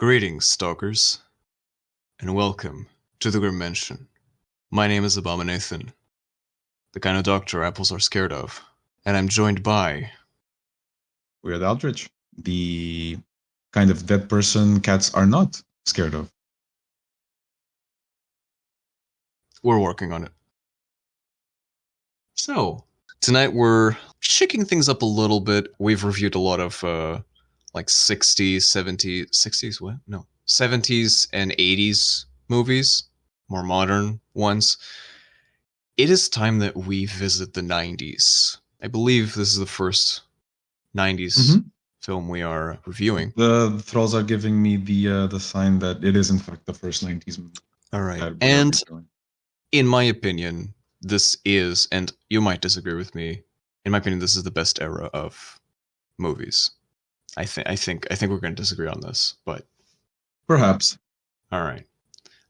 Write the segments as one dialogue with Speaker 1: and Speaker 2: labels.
Speaker 1: Greetings, Stalkers, and welcome to the Grymm Mansion. My name is Abominathan, the kind of doctor apples are scared of, and I'm joined by...
Speaker 2: Weird Aldrich, the kind of dead person cats are not scared of.
Speaker 1: We're working on it. So, tonight we're shaking things up a little bit. We've reviewed a lot of, 60s, 70s, 60s, what? No, 70s and 80s movies, more modern ones. It is time that we visit the 90s. I believe this is the first 90s film we are reviewing.
Speaker 2: The thralls are giving me the sign that it is in fact the first 90s movie.
Speaker 1: All right, and in my opinion, this is, and you might disagree with me, in my opinion, this is the best era of movies. I think we're going to disagree on this, but
Speaker 2: perhaps.
Speaker 1: All right.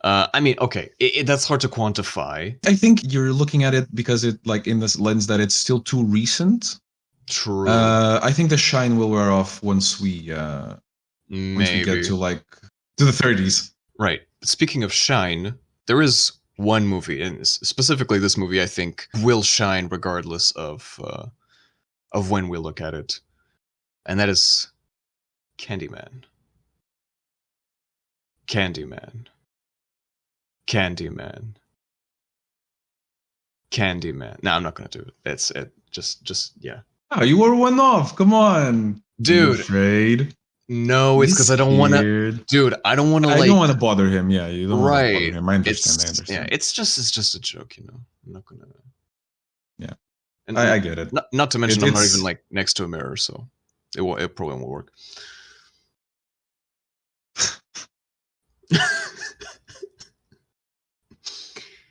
Speaker 1: Okay, that's hard to quantify.
Speaker 2: I think you're looking at it because it, like, in this lens that it's still too recent.
Speaker 1: True.
Speaker 2: I think the shine will wear off once we get to the 30s.
Speaker 1: Right. Speaking of shine, there is one movie, and specifically this movie, I think, will shine regardless of when we look at it, and that is Candyman. Candyman. Candyman. Candyman. No, I'm not gonna do it. It's just yeah.
Speaker 2: Oh, you were one off. Come on,
Speaker 1: dude.
Speaker 2: You afraid?
Speaker 1: No, it's because I don't want to. Dude, I don't want to.
Speaker 2: I don't want to bother him. Yeah, you don't want to bother him. I understand.
Speaker 1: I understand. Yeah, it's just a joke, you know. I'm not gonna.
Speaker 2: Yeah, and I get it.
Speaker 1: Not to mention, I'm not even next to a mirror, so it probably won't work.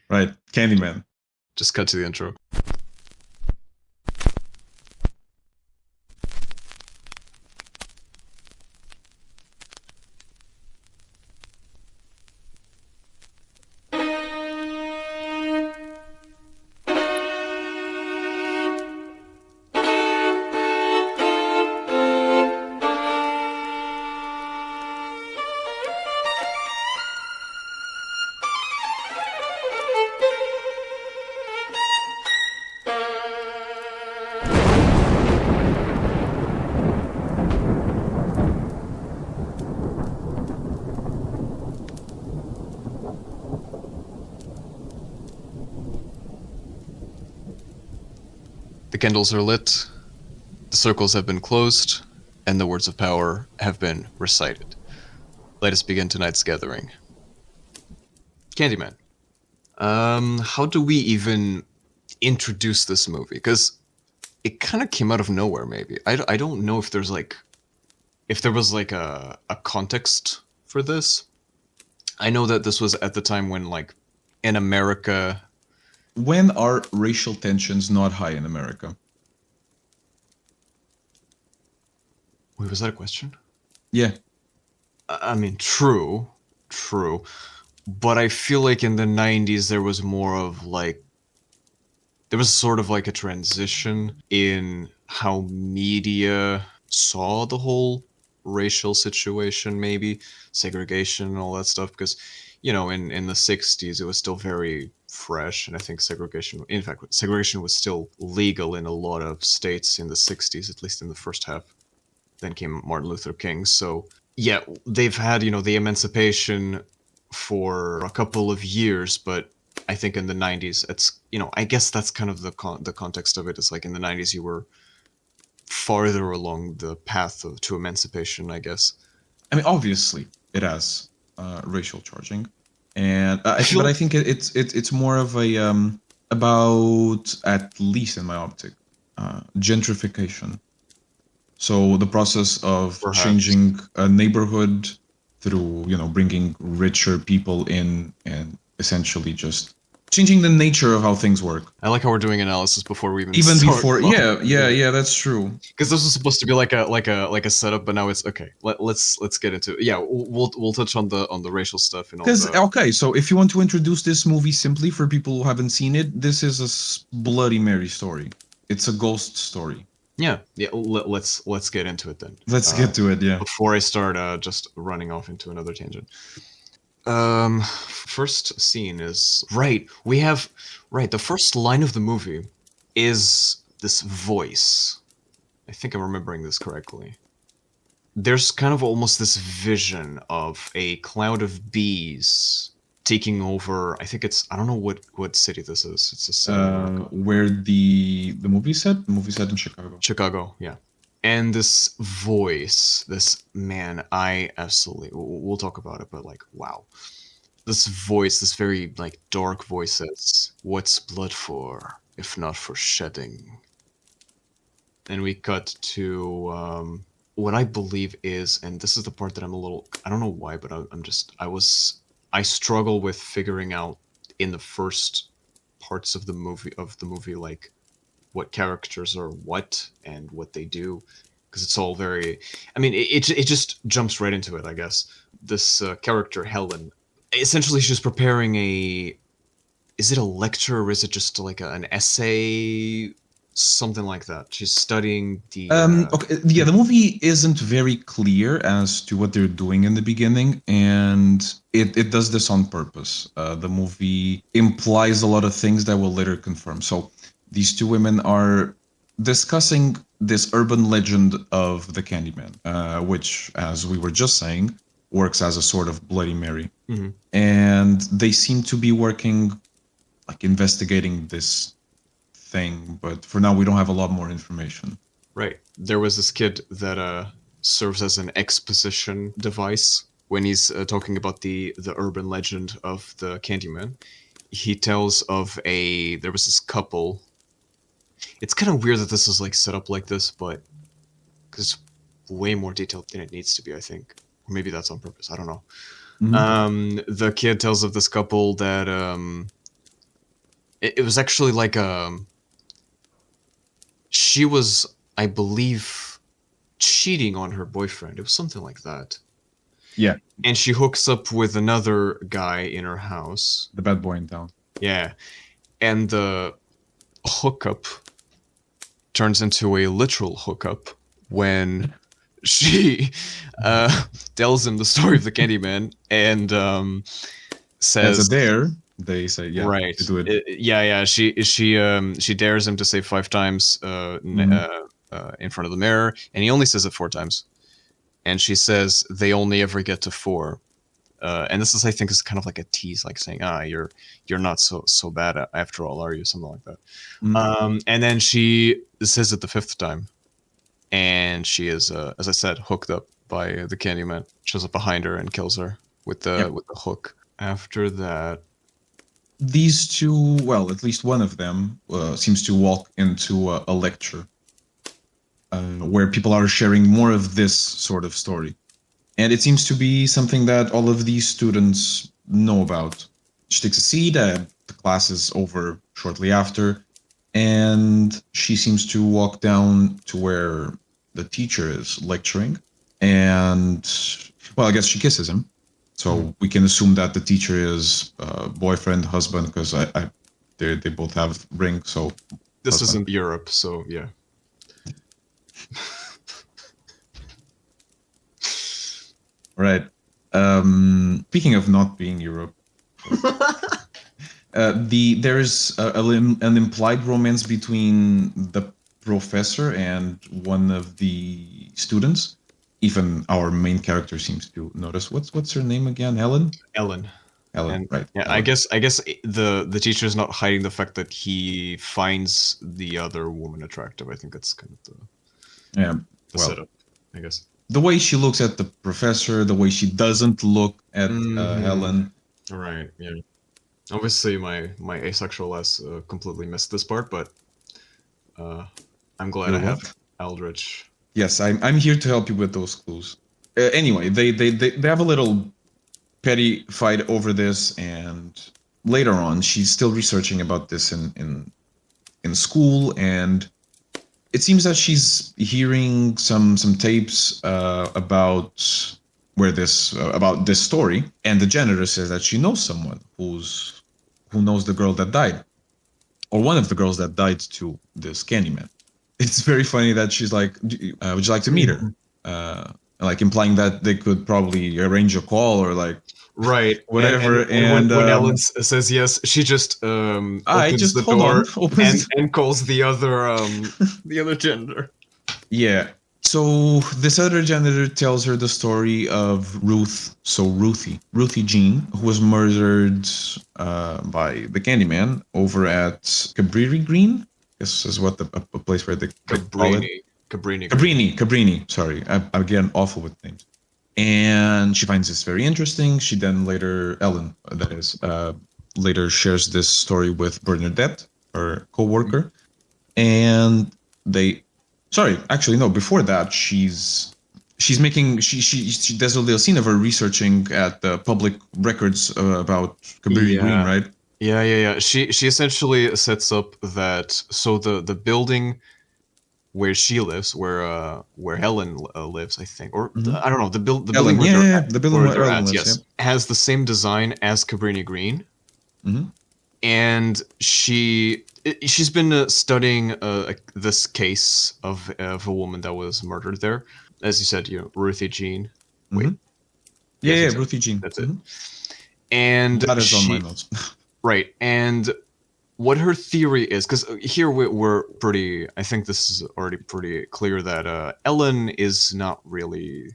Speaker 2: Right, Candyman.
Speaker 1: Just cut to the intro. The candles are lit, the circles have been closed, and the words of power have been recited. Let us begin tonight's gathering. Candyman. How do we even introduce this movie? Because it kind of came out of nowhere, maybe. I don't know if there was a context for this. I know that this was at the time when, in America...
Speaker 2: When are racial tensions not high in America?
Speaker 1: Wait, was that a question?
Speaker 2: Yeah.
Speaker 1: I mean, true. But I feel like in the 90s there was more of there was sort of a transition in how media saw the whole racial situation, maybe segregation and all that stuff, because in the 60s it was still very fresh, and I think segregation was still legal in a lot of states in the 60s, at least in the first half. Then came Martin Luther King. So yeah, they've had the emancipation for a couple of years, but I think in the 90s it's I guess that's kind of the context of it. It's in the 90s you were farther along the path to emancipation, I guess.
Speaker 2: I mean, obviously it has racial charging, and I think it's more of a about, at least in my optic, gentrification. So the process of changing a neighborhood through bringing richer people in and essentially just changing the nature of how things work.
Speaker 1: I like how we're doing analysis before we even
Speaker 2: start. Before, yeah, that's true.
Speaker 1: Because this was supposed to be like a setup, but now it's okay. Let's get into it. Yeah, we'll touch on the racial stuff and all.
Speaker 2: Because okay, so if you want to introduce this movie simply for people who haven't seen it, this is a Bloody Mary story. It's a ghost story.
Speaker 1: Yeah. Let's get into it then.
Speaker 2: Let's get to it. Yeah.
Speaker 1: Before I start just running off into another tangent. First scene is right. We have right. The first line of the movie is this voice. I think I'm remembering this correctly. There's kind of almost this vision of a cloud of bees taking over. I think it's I don't know what city this is. It's a city in America.
Speaker 2: Where the movie set? The movie set in Chicago.
Speaker 1: Chicago, yeah. And this voice, this man, I absolutely we'll talk about it, but like wow. This voice, this very like dark voice says, "What's blood for, if not for shedding?" And we cut to what I believe is, and this is the part that I'm a little, I don't know why, but I struggle with figuring out in the first parts of the movie, like what characters are what and what they do, because it's all very, I mean, it just jumps right into it, I guess. This character, Helen, essentially she's preparing is it a lecture or is it just like an essay, something like that? She's studying the
Speaker 2: Okay, yeah, the movie isn't very clear as to what they're doing in the beginning, and it does this on purpose. The movie implies a lot of things that will later confirm. So these two women are discussing this urban legend of the Candyman, which, as we were just saying, works as a sort of Bloody Mary.
Speaker 1: Mm-hmm.
Speaker 2: And they seem to be working, like investigating this thing, but for now we don't have a lot more information.
Speaker 1: Right. There was this kid that serves as an exposition device when he's talking about the urban legend of the Candyman. He tells of there was this couple. It's kind of weird that this is like set up like this, but because it's way more detailed than it needs to be, I think. Or maybe that's on purpose. I don't know.
Speaker 2: Mhm.
Speaker 1: The kid tells of this couple that it was actually like she was, I believe, cheating on her boyfriend. It was something like that.
Speaker 2: Yeah,
Speaker 1: And she hooks up with another guy in her house.
Speaker 2: the bad boy in town.
Speaker 1: Yeah. And the hookup turns into a literal hookup when she tells him the story of the Candyman and says,
Speaker 2: As a dare, they say, yeah,
Speaker 1: right.
Speaker 2: they do it.
Speaker 1: Yeah. She dares him to say 5 times in front of the mirror, and he only says it 4 times. And she says they only ever get to 4. And this is, I think, is kind of like a tease, like saying, you're not so bad after all, are you? Something like that. And then she says it the 5th time, and she is, as I said, hooked up by the Candyman. Shows up behind her and kills her with the hook. After that,
Speaker 2: these two, well, at least one of them, seems to walk into a lecture where people are sharing more of this sort of story. And it seems to be something that all of these students know about. She takes a seat, the class is over shortly after, and she seems to walk down to where the teacher is lecturing. And, well, I guess she kisses him. So we can assume that the teacher is boyfriend, husband, because they both have rings. So
Speaker 1: this isn't Europe, so yeah.
Speaker 2: Right. Speaking of not being Europe, there's an implied romance between the professor and one of the students. Even our main character seems to notice. What's her name again? Helen.
Speaker 1: Ellen,
Speaker 2: Right?
Speaker 1: Yeah,
Speaker 2: Ellen.
Speaker 1: I guess the teacher is not hiding the fact that he finds the other woman attractive. I think that's kind of the setup, I guess.
Speaker 2: The way she looks at the professor, the way she doesn't look at Helen.
Speaker 1: Right. Yeah. Obviously, my asexual ass completely missed this part, but I'm glad I have Aldrich.
Speaker 2: Yes, I'm here to help you with those clues. Anyway, they have a little petty fight over this, and later on, she's still researching about this in school, and it seems that she's hearing some tapes about about this story, and the janitor says that she knows someone who knows the girl that died, or one of the girls that died to this Candyman. it's very funny that she's like, would you like to meet her? Like implying that they could probably arrange a call or like
Speaker 1: Right,
Speaker 2: whatever.
Speaker 1: and
Speaker 2: And
Speaker 1: when Ellen says yes, she just
Speaker 2: I
Speaker 1: opens
Speaker 2: just
Speaker 1: the
Speaker 2: hold on,
Speaker 1: door
Speaker 2: opens.
Speaker 1: and calls the other gender.
Speaker 2: Yeah. So this other janitor tells her the story of Ruth, so Ruthie Jean, who was murdered by the Candyman over at Cabrini Green. This is what a place where they call it.
Speaker 1: Cabrini Green.
Speaker 2: Cabrini. Sorry, I'm getting awful with names. And she finds this very interesting. She then later, Ellen, that is, later shares this story with Bernadette, her co-worker, and they sorry, actually no, before that she's making she there's a little scene of her researching at the public records about Cabrini Green, right?
Speaker 1: Yeah. She essentially sets up that, so the building where she lives, where Helen lives, I think, or I don't know, the building
Speaker 2: Ellen,
Speaker 1: where they're
Speaker 2: the building where Ellen lives,
Speaker 1: yes, has the same design as Cabrini Green. And she's been studying this case of a woman that was murdered there, as you said, Ruthie Jean. Wait,
Speaker 2: yeah, Ruthie Jean.
Speaker 1: That's it. And
Speaker 2: that is on my notes.
Speaker 1: Right, and what her theory is, because here we're pretty, I think this is already pretty clear that Ellen is not really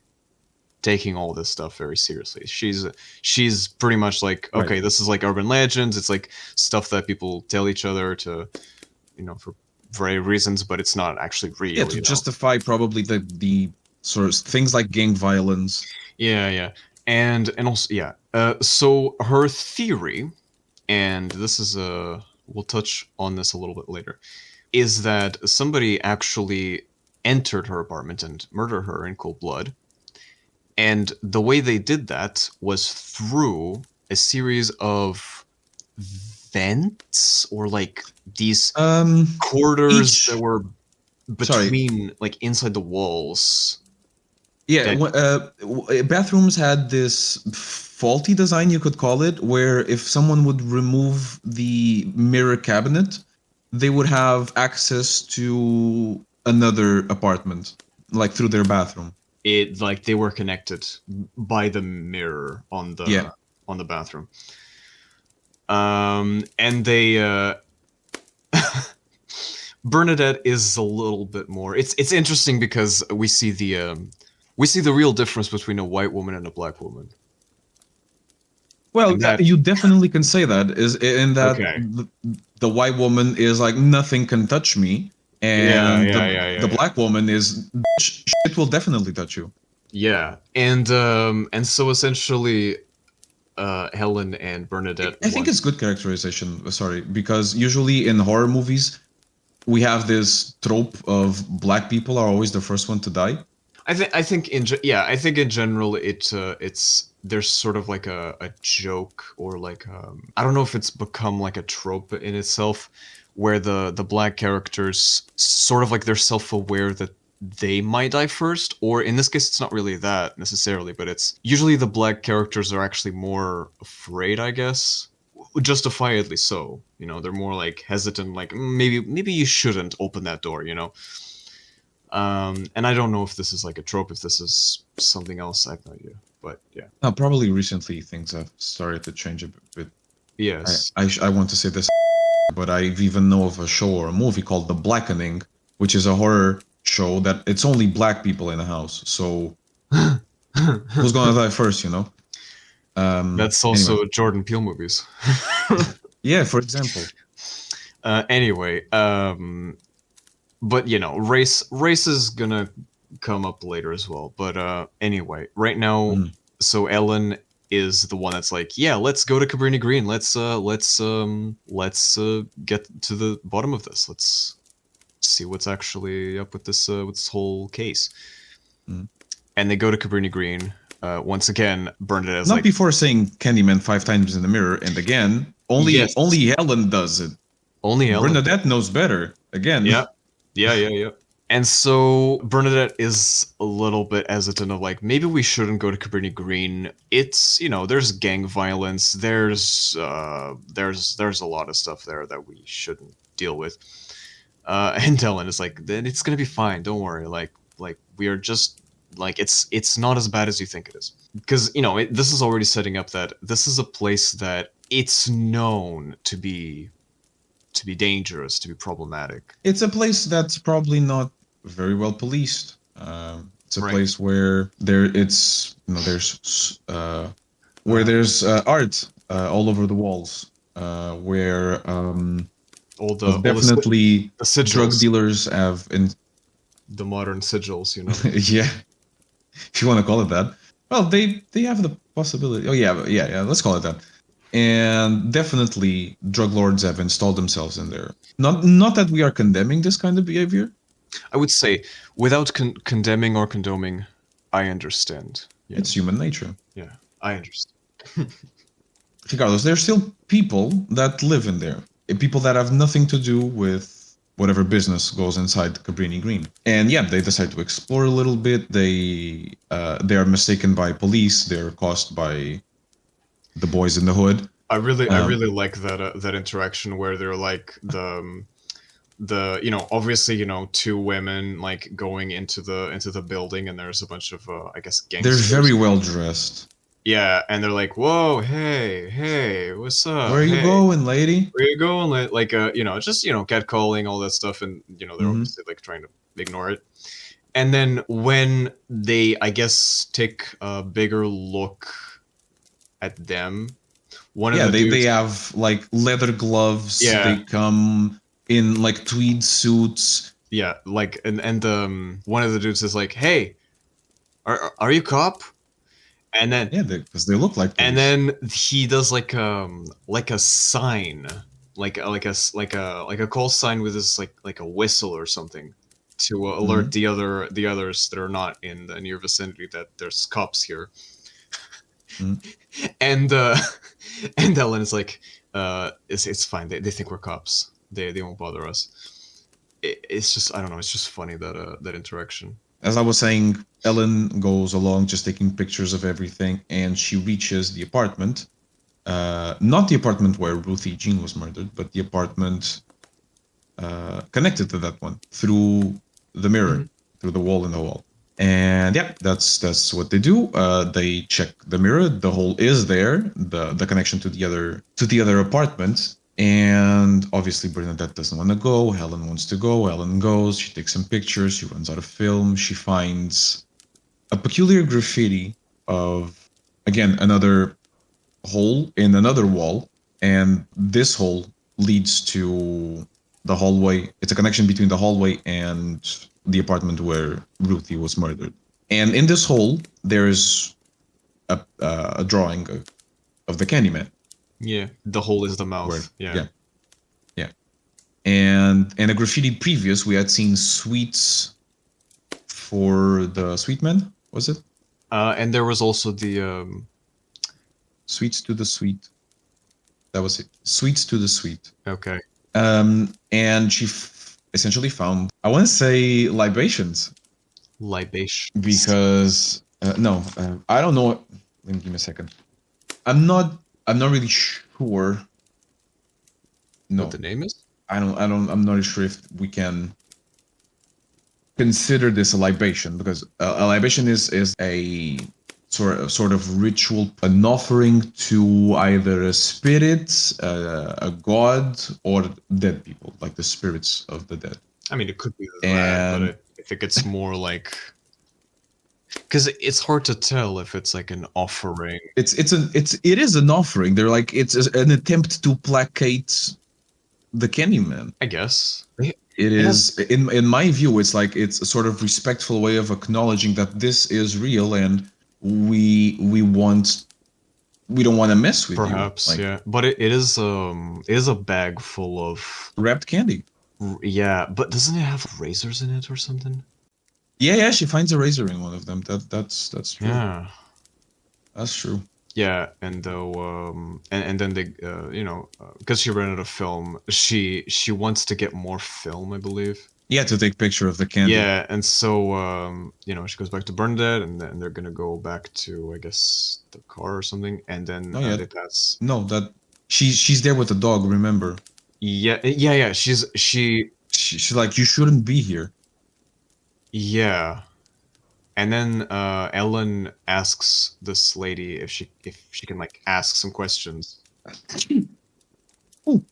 Speaker 1: taking all this stuff very seriously. She's pretty much like, okay, this is like urban legends. It's like stuff that people tell each other to, for various reasons, but it's not actually real.
Speaker 2: Yeah, to justify probably the sort of things like gang violence.
Speaker 1: Yeah, and also so her theory, and this is we'll touch on this a little bit later, is that somebody actually entered her apartment and murdered her in cold blood. And the way they did that was through a series of vents, or like these corridors that were between, like inside the walls.
Speaker 2: Yeah, bathrooms had this faulty design, you could call it, where if someone would remove the mirror cabinet, they would have access to another apartment, like through their bathroom.
Speaker 1: It like they were connected by the mirror on the bathroom. And they Bernadette is a little bit more. It's interesting because we see the real difference between a white woman and a black woman.
Speaker 2: Well, you definitely can say that, is in that the white woman is like, nothing can touch me, and the black woman is, shit will definitely touch you.
Speaker 1: Yeah, and so essentially, Helen and Bernadette.
Speaker 2: I think it's good characterization. Sorry, because usually in horror movies, we have this trope of black people are always the first one to die.
Speaker 1: I think in general it's there's sort of like a joke, or like I don't know if it's become like a trope in itself, where the black characters sort of like they're self-aware that they might die first, or in this case it's not really that necessarily, but it's usually the black characters are actually more afraid, I guess, justifiably so. They're more like hesitant, like maybe you shouldn't open that door, and I don't know if this is like a trope, if this is something else, I have no idea. But yeah.
Speaker 2: No, probably recently things have started to change a bit.
Speaker 1: Yes.
Speaker 2: I want to say this, but I even know of a show or a movie called The Blackening, which is a horror show that it's only black people in the house. So who's gonna die first,
Speaker 1: That's also Jordan Peele movies.
Speaker 2: Yeah, for example.
Speaker 1: Anyway, but race is gonna come up later as well. But anyway, right now, so Ellen is the one that's like, yeah, let's go to Cabrini Green. Let's get to the bottom of this. Let's see what's actually up with this whole case. And they go to Cabrini Green. Once again, Bernadette is
Speaker 2: not before saying Candyman 5 times in the mirror, and again, only Helen does it.
Speaker 1: Only Ellen.
Speaker 2: Bernadette knows better. Again.
Speaker 1: Yeah. And so Bernadette is a little bit hesitant of like, maybe we shouldn't go to Cabrini Green. It's, there's gang violence. There's a lot of stuff there that we shouldn't deal with. And Ellen is like, then it's gonna be fine. Don't worry. Like we are just like it's not as bad as you think it is. Because this is already setting up that this is a place that it's known to be dangerous, to be problematic.
Speaker 2: It's a place that's probably not very well policed. It's a
Speaker 1: Right.
Speaker 2: place where there's there's art all over the walls, where
Speaker 1: All
Speaker 2: well,
Speaker 1: the
Speaker 2: definitely
Speaker 1: the
Speaker 2: drug
Speaker 1: sigils,
Speaker 2: dealers have in
Speaker 1: the modern sigils.
Speaker 2: yeah, if you want to call it that. Well, they have the possibility. Oh yeah. Let's call it that. And definitely, drug lords have installed themselves in there. Not that we are condemning this kind of behavior.
Speaker 1: I would say, without condemning or condoming, I understand. Yeah,
Speaker 2: It's human nature.
Speaker 1: yeah, I understand.
Speaker 2: Regardless, there's still people that live in there. People that have nothing to do with whatever business goes inside Cabrini Green. And yeah, they decide to explore a little bit. They are mistaken by police. They're caused by the boys in the hood.
Speaker 1: I really like that interaction where they're like the obviously two women like going into the building, and there's a bunch of I guess
Speaker 2: They're
Speaker 1: gangsters.
Speaker 2: very well dressed.
Speaker 1: Yeah, and they're like, "Whoa, hey, what's up?
Speaker 2: Where are you
Speaker 1: Hey,
Speaker 2: going, lady?
Speaker 1: where you going?" Like just catcalling, all that stuff, and they're
Speaker 2: Mm-hmm.
Speaker 1: obviously like trying to ignore it. And then when they, I guess, take a bigger look at them, one of
Speaker 2: Yeah,
Speaker 1: the
Speaker 2: they
Speaker 1: dudes,
Speaker 2: have like leather gloves.
Speaker 1: yeah,
Speaker 2: They come in like tweed suits.
Speaker 1: yeah, like and one of the dudes is like, "Hey, are you cop?" And then
Speaker 2: Yeah, because they look like police.
Speaker 1: and then he does like a sign, like a call sign with this like a whistle or something to alert the others that are not in the near vicinity that there's cops here.
Speaker 2: Mhm.
Speaker 1: And and Ellen is like, it's fine. They think we're cops. They won't bother us. It's just, I don't know. It's just funny that interaction.
Speaker 2: As I was saying, Ellen goes along just taking pictures of everything, and she reaches the apartment. Not the apartment where Ruthie Jean was murdered, but the apartment connected to that one through the mirror, through the wall in the wall. And yeah, that's what they do. They check the mirror. The hole is there. The connection to the other apartment. And obviously Bernadette doesn't want to go. Helen wants to go. Helen goes. She takes some pictures. She runs out of film. She finds a peculiar graffiti of, again, another hole in another wall. And this hole leads to the hallway. It's a connection between the hallway and the apartment where Ruthie was murdered. And in this hole, there's a drawing of the Candyman.
Speaker 1: Yeah, the hole is the mouth.
Speaker 2: Yeah. And in a graffiti previous, we had seen sweets for the sweet man, was it?
Speaker 1: And there was also the
Speaker 2: Sweets to the sweet. That was it. Sweets to the sweet.
Speaker 1: okay.
Speaker 2: And she essentially found, I want to say, libations.
Speaker 1: Libation.
Speaker 2: Because no, I don't know. Let me give me a second. I'm not really sure. No,
Speaker 1: What the name is?
Speaker 2: I'm not sure if we can consider this a libation, because a libation is a sort of ritual, an offering to either a spirit, a god, or dead people, like the spirits of the dead.
Speaker 1: I mean, it could be that, but I think it's more like, because it's hard to tell if it's like an offering.
Speaker 2: It is an offering. They're like, it's an attempt to placate the Candyman.
Speaker 1: I guess.
Speaker 2: It is, in my view, it's like it's a sort of respectful way of acknowledging that this is real, and we don't want to mess with
Speaker 1: Perhaps,
Speaker 2: you. Like,
Speaker 1: yeah. But it is a bag full of
Speaker 2: wrapped candy.
Speaker 1: Yeah, but doesn't it have razors in it or something?
Speaker 2: Yeah, she finds a razor in one of them. That's true.
Speaker 1: Yeah.
Speaker 2: That's true.
Speaker 1: Yeah, and and then they because she ran out of film, she wants to get more film, I believe.
Speaker 2: Yeah, to take picture of the candy.
Speaker 1: Yeah, and so she goes back to Bernadette, and then they're gonna go back to, I guess, the car or something, and then they pass.
Speaker 2: No, that she's there with the dog. Remember?
Speaker 1: Yeah. She
Speaker 2: she's like, you shouldn't be here.
Speaker 1: Yeah. And then Ellen asks this lady if she can like ask some questions.
Speaker 2: Oh,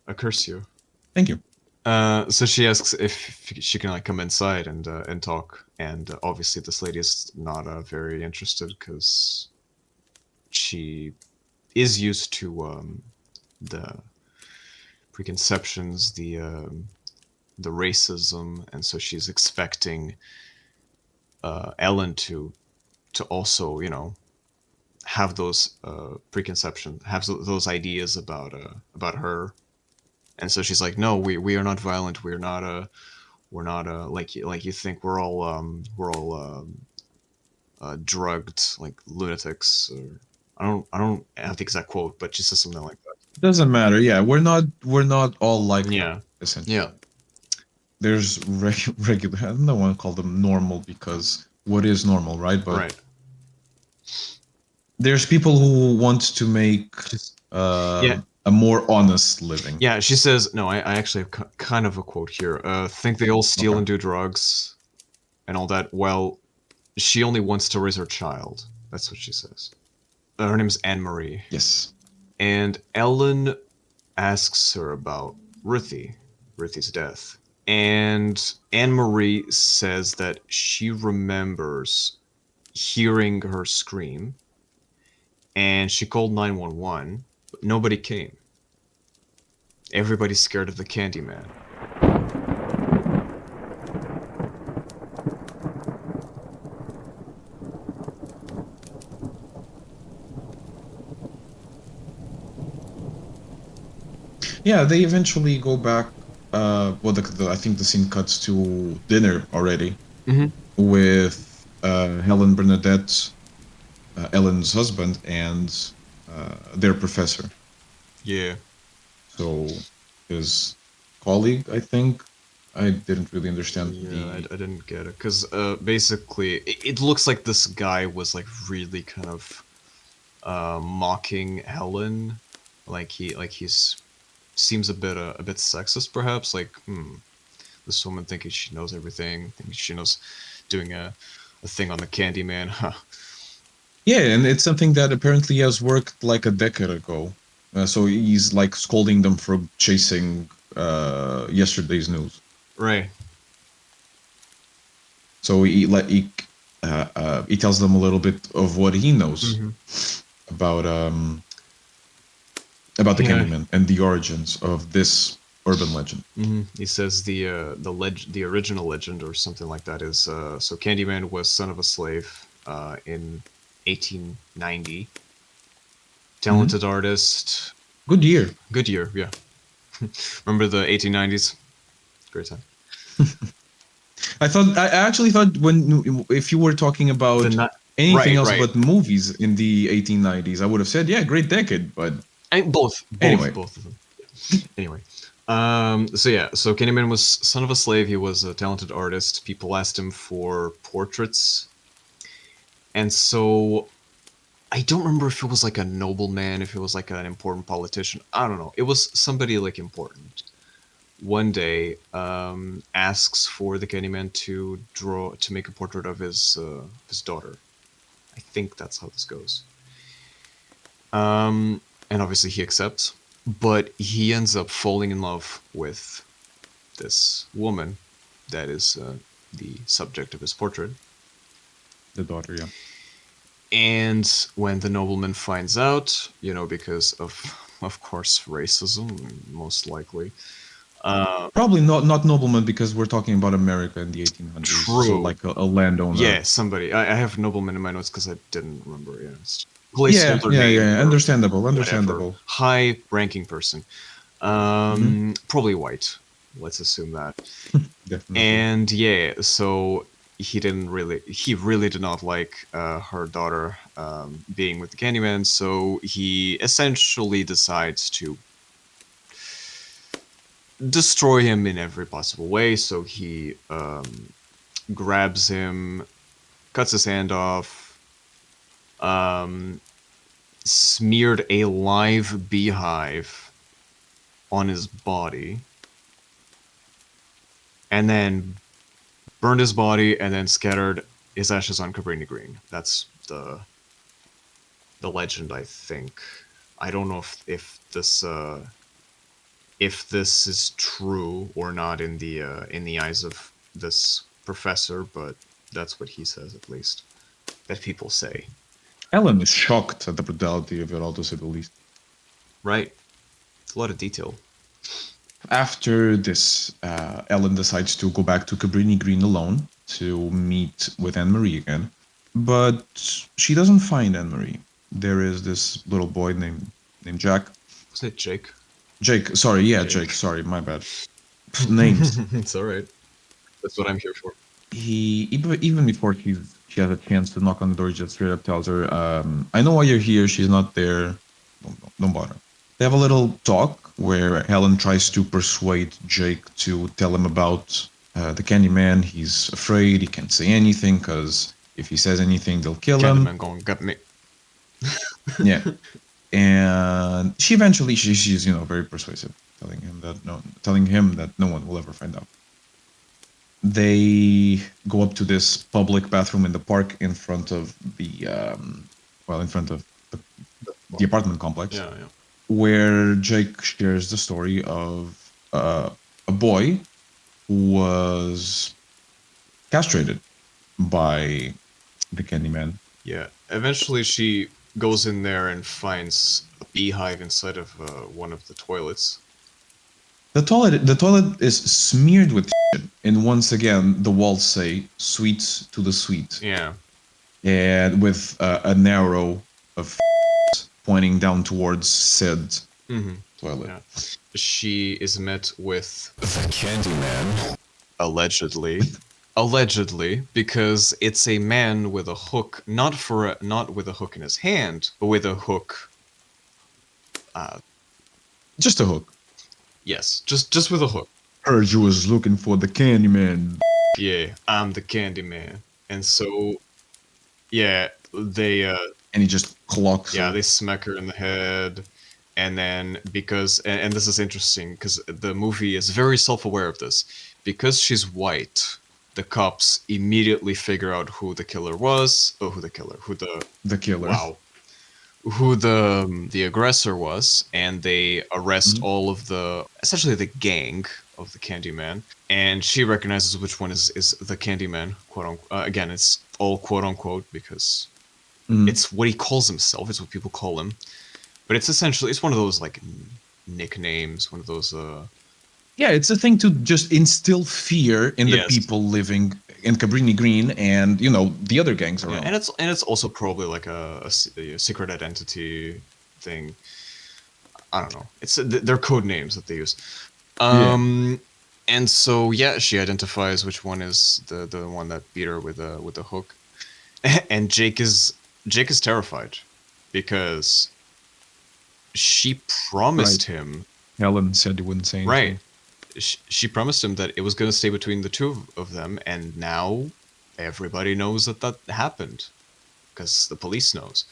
Speaker 1: A curse you.
Speaker 2: thank you.
Speaker 1: So she asks if she can like come inside and talk, and obviously this lady is not very interested because she is used to the preconceptions, the racism, and so she's expecting Ellen to also have those preconceptions, have those ideas about her, and so she's like, no, we are not violent, we're not like you think, we're all drugged like lunatics, or I don't have the exact quote, but she says something like that.
Speaker 2: Doesn't matter. Yeah, we're not all like that,
Speaker 1: Yeah,
Speaker 2: essentially.
Speaker 1: yeah,
Speaker 2: There's regular. I don't want to call them normal because what is normal, right? But
Speaker 1: right.
Speaker 2: there's people who want to make
Speaker 1: Yeah,
Speaker 2: a more honest living.
Speaker 1: yeah. She says, no, I actually have kind of a quote here. Think they all steal
Speaker 2: Okay.
Speaker 1: and do drugs and all that. Well, she only wants to raise her child. That's what she says. Her name is Anne Marie,
Speaker 2: Yes.
Speaker 1: and Ellen asks her about Ruthie's death. And Anne Marie says that she remembers hearing her scream, and she called 911, but nobody came. Everybody's scared of the Candyman.
Speaker 2: Yeah, they eventually go back. Well, I think the scene cuts to dinner already
Speaker 1: Mm-hmm.
Speaker 2: with Helen Bernadette, Ellen's husband, and their professor.
Speaker 1: Yeah.
Speaker 2: So his colleague, I think. I didn't really understand
Speaker 1: Yeah, I
Speaker 2: the.
Speaker 1: didn't get it. Because basically, it looks like this guy was like really kind of mocking Helen. He's seems a bit sexist, perhaps. Like, this woman thinking she knows everything, thinking she knows doing a thing on the Candyman. Huh.
Speaker 2: Yeah, and it's something that apparently has worked like a decade ago. So he's like scolding them for chasing yesterday's news.
Speaker 1: Right.
Speaker 2: So he tells them a little bit of what he knows
Speaker 1: Mm-hmm.
Speaker 2: about um about the
Speaker 1: Yeah.
Speaker 2: Candyman and the origins of this urban legend.
Speaker 1: Mm-hmm. He says the original legend or something like that is so Candyman was son of a slave in 1890.
Speaker 2: Mhm.
Speaker 1: Talented artist.
Speaker 2: Good year.
Speaker 1: Good year, yeah. Remember the 1890s? Great time.
Speaker 2: I actually thought when if you were talking
Speaker 1: The
Speaker 2: about
Speaker 1: not
Speaker 2: anything
Speaker 1: right,
Speaker 2: else
Speaker 1: right.
Speaker 2: but movies in the 1890s, I would have said, yeah, great decade. But anyway,
Speaker 1: Both of them. Anyway, so yeah, so Candyman was son of a slave. He was a talented artist. People asked him for portraits, and so I don't remember if it was like a nobleman, if it was like an important politician. I don't know. It was somebody like important. One day, asks for the Candyman to make a portrait of his daughter. I think that's how this goes. And obviously he accepts, but he ends up falling in love with this woman that is the subject of his portrait.
Speaker 2: the daughter, yeah.
Speaker 1: And when the nobleman finds out, because of course, racism, most likely.
Speaker 2: Probably not nobleman because we're talking about America in the 1800s. So
Speaker 1: True.
Speaker 2: like a landowner.
Speaker 1: Yeah, somebody. I have nobleman in my notes because I didn't remember. Yeah, it's
Speaker 2: Yeah,
Speaker 1: placeholder
Speaker 2: yeah,
Speaker 1: name
Speaker 2: yeah.
Speaker 1: or
Speaker 2: Understandable,
Speaker 1: whatever.
Speaker 2: understandable.
Speaker 1: High-ranking person.
Speaker 2: Hmm.
Speaker 1: Probably white. Let's assume that.
Speaker 2: Definitely.
Speaker 1: And yeah, so he really did not like her daughter being with the Candyman, so he essentially decides to destroy him in every possible way. So he grabs him, cuts his hand off, um, smeared a live beehive on his body, and then burned his body and then scattered his ashes on Cabrini Green. That's the legend, I think. I don't know if this is true or not in the eyes of this professor, but that's what he says, at least. That people say.
Speaker 2: Ellen is shocked at the brutality of it all, to say the least.
Speaker 1: Right. It's a lot of detail.
Speaker 2: After this, Ellen decides to go back to Cabrini Green alone to meet with Anne-Marie again. But she doesn't find Anne-Marie. There is this little boy named Jack.
Speaker 1: Was it Jake?
Speaker 2: Jake, sorry, yeah, Jake, sorry, my bad. Names.
Speaker 1: It's alright. That's what I'm here for.
Speaker 2: He, even before she has a chance to knock on the door, he just straight up tells her, I know why you're here, she's not there, don't bother. They have a little talk where Helen tries to persuade Jake to tell him about the Candyman. He's afraid, he can't say anything, because if he says anything, they'll kill him.
Speaker 1: Candyman going, got me.
Speaker 2: Yeah. And she eventually, she's very persuasive, telling him that no one will ever find out. They go up to this public bathroom in the park in front of the apartment complex.
Speaker 1: Yeah.
Speaker 2: Where Jake shares the story of a boy who was castrated by the Candyman.
Speaker 1: Yeah. Eventually, she goes in there and finds a beehive inside of one of the toilets.
Speaker 2: The toilet is smeared with shit, and once again, the walls say "sweet to the sweet."
Speaker 1: Yeah.
Speaker 2: And with an arrow of pointing down towards said toilet.
Speaker 1: Yeah. She is met with the Candyman, allegedly, because it's a man with a hook, not with a hook in his hand, but with a hook.
Speaker 2: Just a hook.
Speaker 1: Yes, just with a hook.
Speaker 2: Heard you was looking for the Candyman.
Speaker 1: Yeah, I'm the Candyman, and so, yeah, they.
Speaker 2: And he just clocks.
Speaker 1: Yeah,
Speaker 2: her.
Speaker 1: they smack her in the head, and then and this is interesting because the movie is very self-aware of this. Because she's white, the cops immediately figure out who the killer was. Oh, who the killer?
Speaker 2: The killer.
Speaker 1: Wow. Who the aggressor was, and they arrest all of essentially the gang of the Candyman, and she recognizes which one is the Candyman, quote unquote. Again, it's all quote unquote because it's what he calls himself. It's what people call him, but it's one of those like nicknames, one of those.
Speaker 2: Yeah, it's a thing to just instill fear in the people living in Cabrini Green and the other gangs around.
Speaker 1: Yeah, and it's also probably like a secret identity thing. I don't know. It's they're code names that they use. And so she identifies which one is the one that beat her with a hook, and Jake is terrified because she promised him.
Speaker 2: Helen said you wouldn't say anything.
Speaker 1: Right. She promised him that it was going to stay between the two of them, and now everybody knows that happened because the police knows.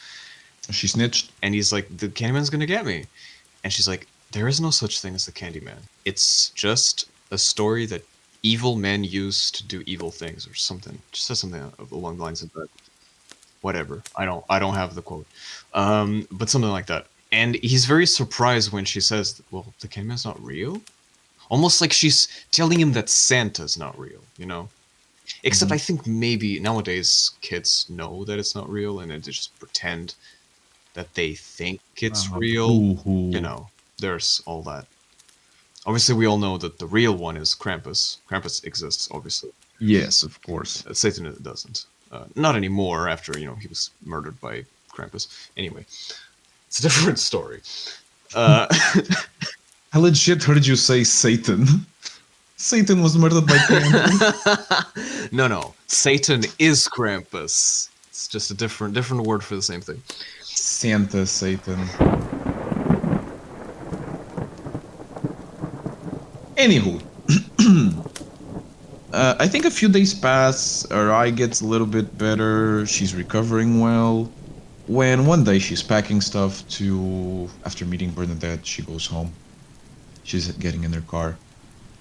Speaker 2: She snitched.
Speaker 1: And he's like, the Candyman's going to get me. And she's like, there is no such thing as the Candyman. It's just a story that evil men use to do evil things or something. Just says something along the lines of that. Whatever. I don't have the quote. But something like that. And he's very surprised when she says, well, the Candyman's not real? Almost like she's telling him that Santa's not real, Except I think maybe nowadays kids know that it's not real and they just pretend that they think it's real. There's all that. Obviously, we all know that the real one is Krampus. Krampus exists, obviously.
Speaker 2: Yes, of course.
Speaker 1: Satan doesn't. Not anymore after, he was murdered by Krampus. Anyway, it's a different story.
Speaker 2: I legit heard you say Satan. Satan was murdered by Krampus.
Speaker 1: No. Satan is Krampus. It's just a different word for the same thing.
Speaker 2: Santa, Satan. Anywho. I think a few days pass, her eye gets a little bit better, she's recovering well. When one day she's packing stuff after meeting Bernadette, she goes home. She's getting in her car.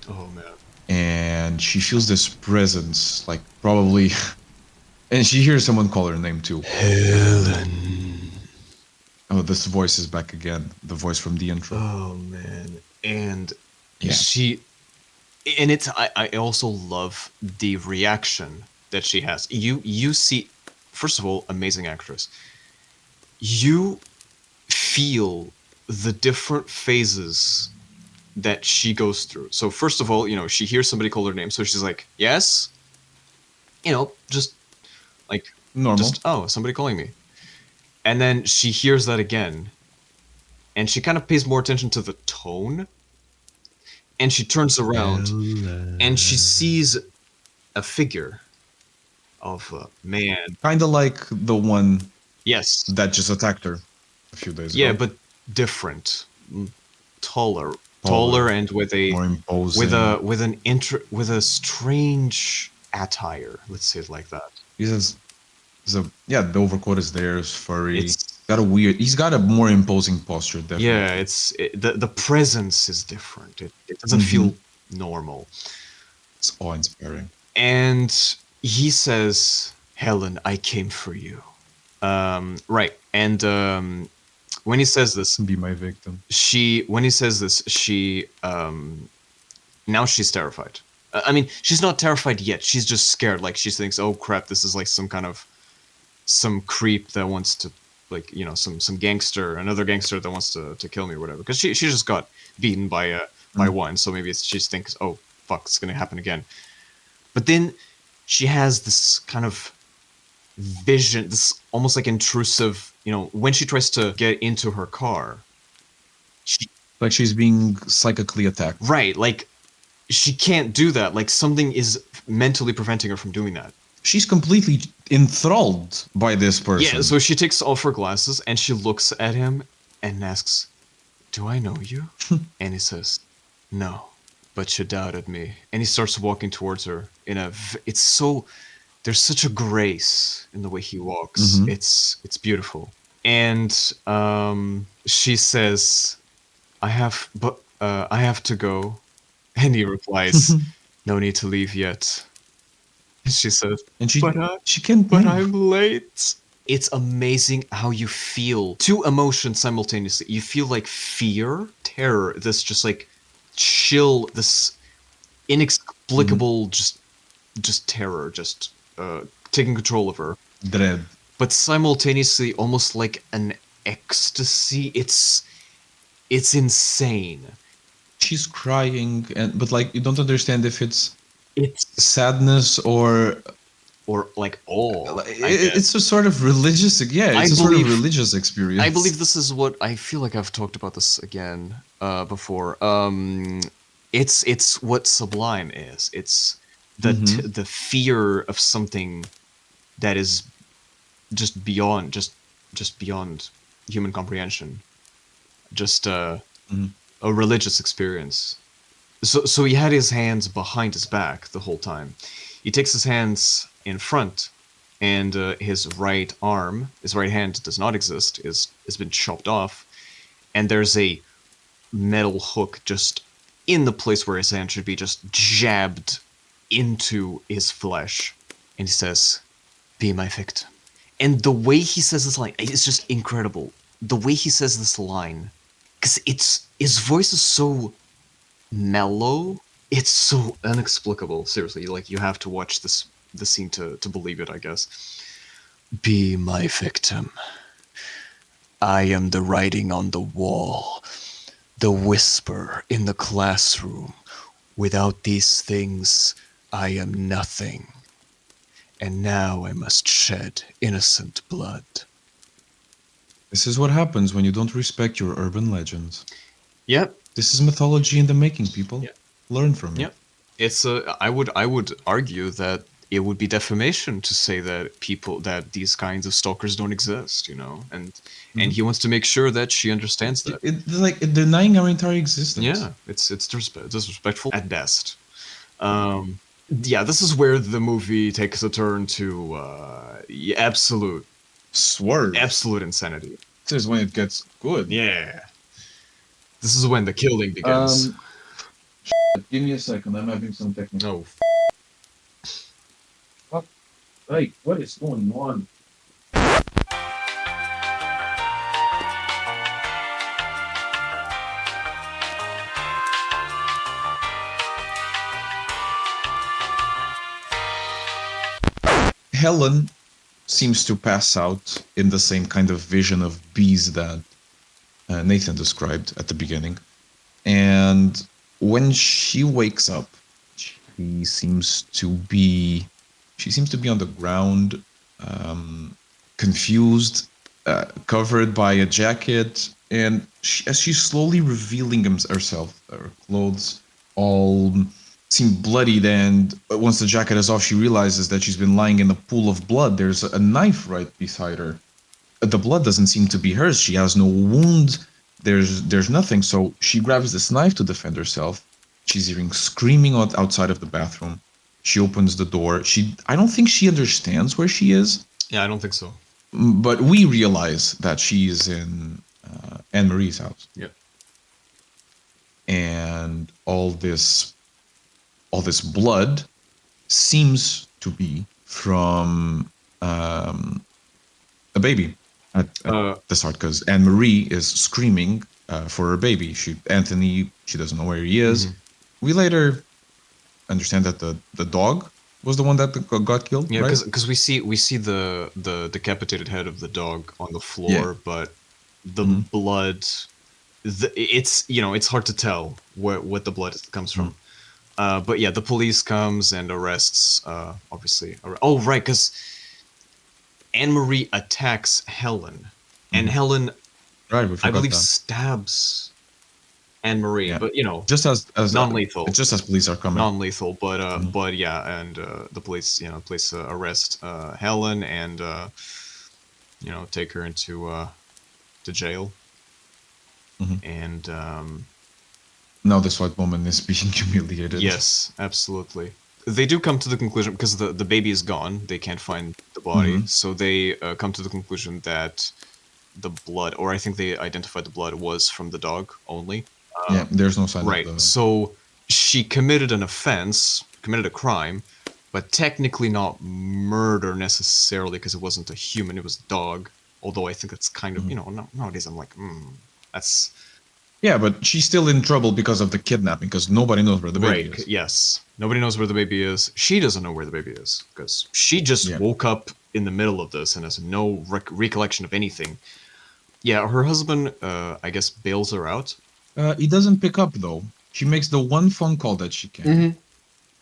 Speaker 1: Oh, man.
Speaker 2: and she feels this presence, like probably, and she hears someone call her name too.
Speaker 1: Helen.
Speaker 2: Oh, this voice is back again. The voice from the intro.
Speaker 1: Oh man. And
Speaker 2: Yeah.
Speaker 1: she and it's I also love the reaction that she has. You see, first of all, amazing actress. You feel the different phases that she goes through. So first of all, she hears somebody call her name, so she's like, "Yes," just like
Speaker 2: Normal.
Speaker 1: oh, somebody calling me. And then she hears that again, and she kind of pays more attention to the tone, and she turns around and she sees a figure of a man.
Speaker 2: Kind of like the one
Speaker 1: Yes.
Speaker 2: that just attacked her a few days
Speaker 1: Yeah,
Speaker 2: ago.
Speaker 1: but different. Taller and with
Speaker 2: more imposing.
Speaker 1: with a strange attire, let's say it like that.
Speaker 2: The overcoat is there, it's furry. He's got a more imposing posture, definitely.
Speaker 1: Yeah, the presence is different. It doesn't feel normal.
Speaker 2: It's awe-inspiring.
Speaker 1: And he says, "Helen, I came for you." Right. And when he says this,
Speaker 2: Be my victim.
Speaker 1: Now she's terrified. I mean, she's not terrified yet. She's just scared. Like, she thinks, "Oh crap, this is like some creep that wants to, like, some gangster, another gangster that wants to kill me or whatever." Because she just got beaten by one, so maybe she just thinks, "Oh fuck, it's gonna happen again." But then she has this kind of vision, this almost like intrusive, when she tries to get into her car.
Speaker 2: Like she's being psychically attacked.
Speaker 1: Right, like she can't do that. Like something is mentally preventing her from doing that.
Speaker 2: She's completely enthralled by this person.
Speaker 1: Yeah, so she takes off her glasses and she looks at him and asks, "Do I know you?" And he says, "No, but you doubted me." And he starts walking towards her there's such a grace in the way he walks. It's beautiful. And she says, I have to go." And he replies, "No need to leave yet." And she says,
Speaker 2: and she
Speaker 1: "But
Speaker 2: can't move.
Speaker 1: I'm late." It's amazing how you feel two emotions simultaneously. You feel like fear, terror, this just like chill, this inexplicable just terror, just taking control of her.
Speaker 2: Dread.
Speaker 1: But simultaneously almost like an ecstasy. It's insane.
Speaker 2: She's crying, but like you don't understand if it's sadness or
Speaker 1: like awe.
Speaker 2: It's a sort of religious, sort of religious experience.
Speaker 1: I believe this is what I feel like I've talked about this again before. It's what sublime is. It's the fear of something that is just beyond human comprehension. Just a religious experience. So he had his hands behind his back the whole time. He takes his hands in front, and his right hand does not exist. Has been chopped off, and there's a metal hook just in the place where his hand should be, just jabbed into his flesh. And he says, "Be my victim." And the way he says this line, it's just incredible. The way he says this line, because his voice is so mellow, it's so inexplicable. Seriously, like, you have to watch the scene to believe it, I guess. "Be my victim. I am the writing on the wall, the whisper in the classroom. Without these things, I am nothing. And now I must shed innocent blood."
Speaker 2: This is what happens when you don't respect your urban legends.
Speaker 1: Yep.
Speaker 2: This is mythology in the making, people. Yep. Learn from it.
Speaker 1: Yep. It's I would argue that it would be defamation to say that these kinds of stalkers don't exist, and he wants to make sure that she understands that.
Speaker 2: It's like denying our entire existence.
Speaker 1: Yeah, it's disrespectful at best. Yeah, this is where the movie takes a turn to absolute
Speaker 2: swerve,
Speaker 1: absolute insanity.
Speaker 2: This is when it gets good.
Speaker 1: Yeah, this is when the killing begins.
Speaker 2: Give me a second. I'm having some technical.
Speaker 1: Oh,
Speaker 2: Hey, what is going on? Helen seems to pass out in the same kind of vision of bees that Nathan described at the beginning. And when she wakes up, she seems to be on the ground, um, confused, covered by a jacket, and as she's slowly revealing herself, her clothes all seem bloodied. And once the jacket is off, she realizes that she's been lying in a pool of blood. There's a knife right beside her. The blood doesn't seem to be hers. She has no wound. There's nothing. So she grabs this knife to defend herself. She's hearing screaming outside of the bathroom. She opens the door. I don't think she understands where she is,
Speaker 1: yeah, I don't think so.
Speaker 2: but we realize that she is in Anne Marie's house.
Speaker 1: Yep.
Speaker 2: And all this blood seems to be from a baby at the start, because Anne Marie is screaming for her baby. Anthony, she doesn't know where he is. We later understand that the dog was the one that got killed.
Speaker 1: Yeah,
Speaker 2: right?
Speaker 1: because we see the decapitated head of the dog on the floor, but the blood, it's it's hard to tell what the blood comes from. But yeah, the police comes and arrests. Obviously, oh right, because Anne Marie attacks Helen, and Helen,
Speaker 2: Right, we
Speaker 1: I
Speaker 2: forgot
Speaker 1: believe,
Speaker 2: that.
Speaker 1: stabs Anne Marie,
Speaker 2: Yeah.
Speaker 1: but
Speaker 2: Just as
Speaker 1: non-lethal.
Speaker 2: just as police are coming.
Speaker 1: Non-lethal, but yeah, and the police arrest Helen and take her into to jail. And
Speaker 2: Now this white woman is being humiliated.
Speaker 1: yes, absolutely. They do come to the conclusion, because the baby is gone, they can't find the body, so they come to the conclusion that the blood, or I think they identified the blood, was from the dog only.
Speaker 2: Yeah, there's no sign
Speaker 1: Right.
Speaker 2: of the.
Speaker 1: So she committed an offense, committed a crime, but technically not murder necessarily, because it wasn't a human, it was a dog. Although I think that's kind of, nowadays I'm like, that's
Speaker 2: Yeah, but she's still in trouble because of the kidnapping, because nobody knows where the baby
Speaker 1: right.
Speaker 2: is.
Speaker 1: Yes. Nobody knows where the baby is. She doesn't know where the baby is, because she just
Speaker 2: Yeah.
Speaker 1: woke up in the middle of this and has no recollection of anything. Yeah, her husband, I guess, bails her out.
Speaker 2: He doesn't pick up though. She makes the one phone call that she can,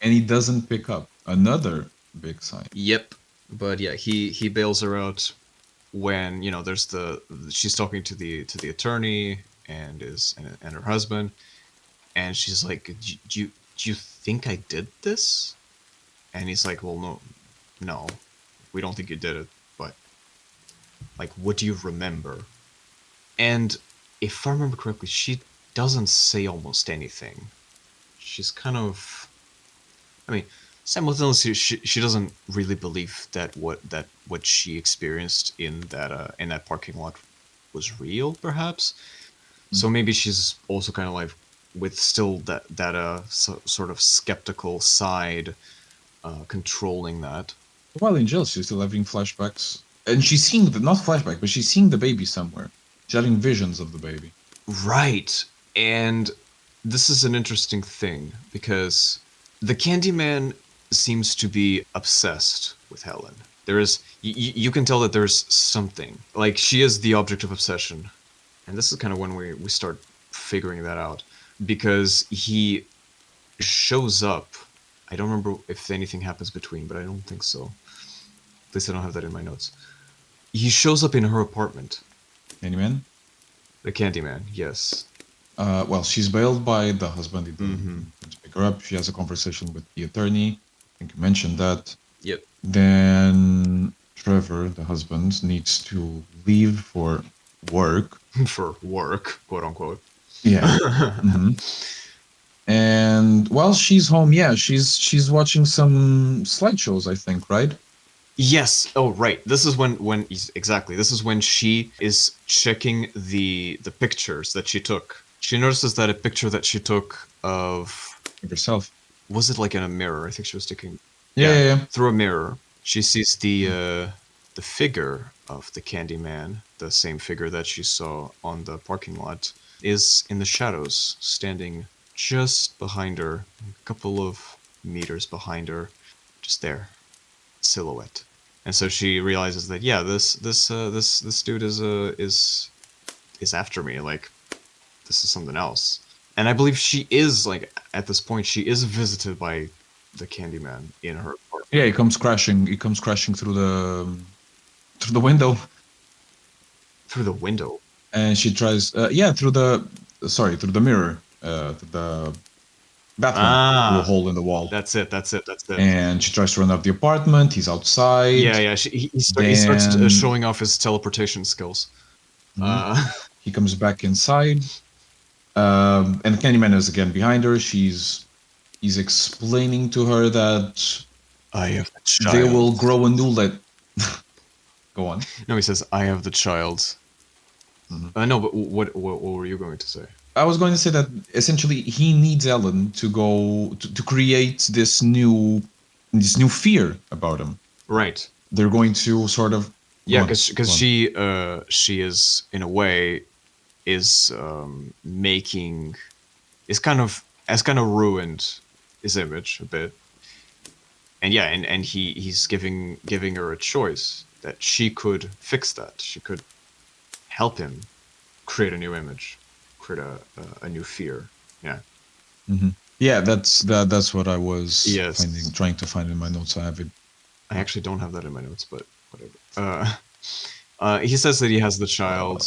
Speaker 2: and he doesn't pick up. Another big sign.
Speaker 1: Yep. But yeah, he bails her out when there's she's talking to the attorney and her husband, and she's like, do you think I did this? And he's like, well, no, we don't think you did it, but like, what do you remember? And if I remember correctly, she doesn't say almost anything. She's kind of, I mean, simultaneously, she doesn't really believe that what she experienced in that parking lot was real, perhaps. So maybe she's also kind of like, with still that sort of skeptical side, controlling that.
Speaker 2: While in jail, she's still having flashbacks, and she's seeing not flashback, but she's seeing the baby somewhere. She's having visions of the baby.
Speaker 1: Right. And this is an interesting thing, because the Candyman seems to be obsessed with Helen. There is, you can tell that there's something. Like, she is the object of obsession. And this is kind of when we start figuring that out. Because he shows up. I don't remember if anything happens between, but I don't think so. At least I don't have that in my notes. He shows up in her apartment.
Speaker 2: Candyman?
Speaker 1: The Candyman, yes.
Speaker 2: Well, she's bailed by the husband. He doesn't pick her up. She has a conversation with the attorney. I think you mentioned that.
Speaker 1: Yep.
Speaker 2: Then Trevor, the husband, needs to leave for work.
Speaker 1: For work, quote unquote.
Speaker 2: Yeah. And while she's home, yeah, she's watching some slideshows, I think, right?
Speaker 1: Yes. Oh, right. This is when exactly. This is when she is checking the pictures that she took. She notices that a picture that she took of
Speaker 2: of herself.
Speaker 1: Was it like in a mirror? I think she was taking.
Speaker 2: Yeah.
Speaker 1: Through a mirror, she sees the figure of the Candyman, the same figure that she saw on the parking lot, is in the shadows, standing just behind her, a couple of meters behind her, just there, silhouette. And so she realizes that this dude is after me. Like, this is something else. And I believe she is, like, at this point, she is visited by the Candyman in her apartment.
Speaker 2: Yeah, he comes crashing. He comes crashing through the window,
Speaker 1: Through the window.
Speaker 2: and she tries. Through the mirror, to the bathroom, through a hole in the wall.
Speaker 1: That's it.
Speaker 2: And she tries to run up the apartment. He's outside.
Speaker 1: Yeah. He starts showing off his teleportation skills.
Speaker 2: He comes back inside, and Candyman is again behind her. He's explaining to her that
Speaker 1: I have the child.
Speaker 2: they will grow a new Go on.
Speaker 1: No, he says, I have the child. No, but what were you going to say?
Speaker 2: I was going to say that essentially he needs Ellen to go to create this new fear about him.
Speaker 1: Right.
Speaker 2: They're going to sort of
Speaker 1: because she is, in a way, is making has kind of ruined his image a bit. And he's giving her a choice that she could fix that. She could help him create a new image, create a new fear. Yeah.
Speaker 2: Mm-hmm. Yeah, that's what I was
Speaker 1: Yes.
Speaker 2: trying to find in my notes. I have it.
Speaker 1: I actually don't have that in my notes, but whatever. He says that he has the child,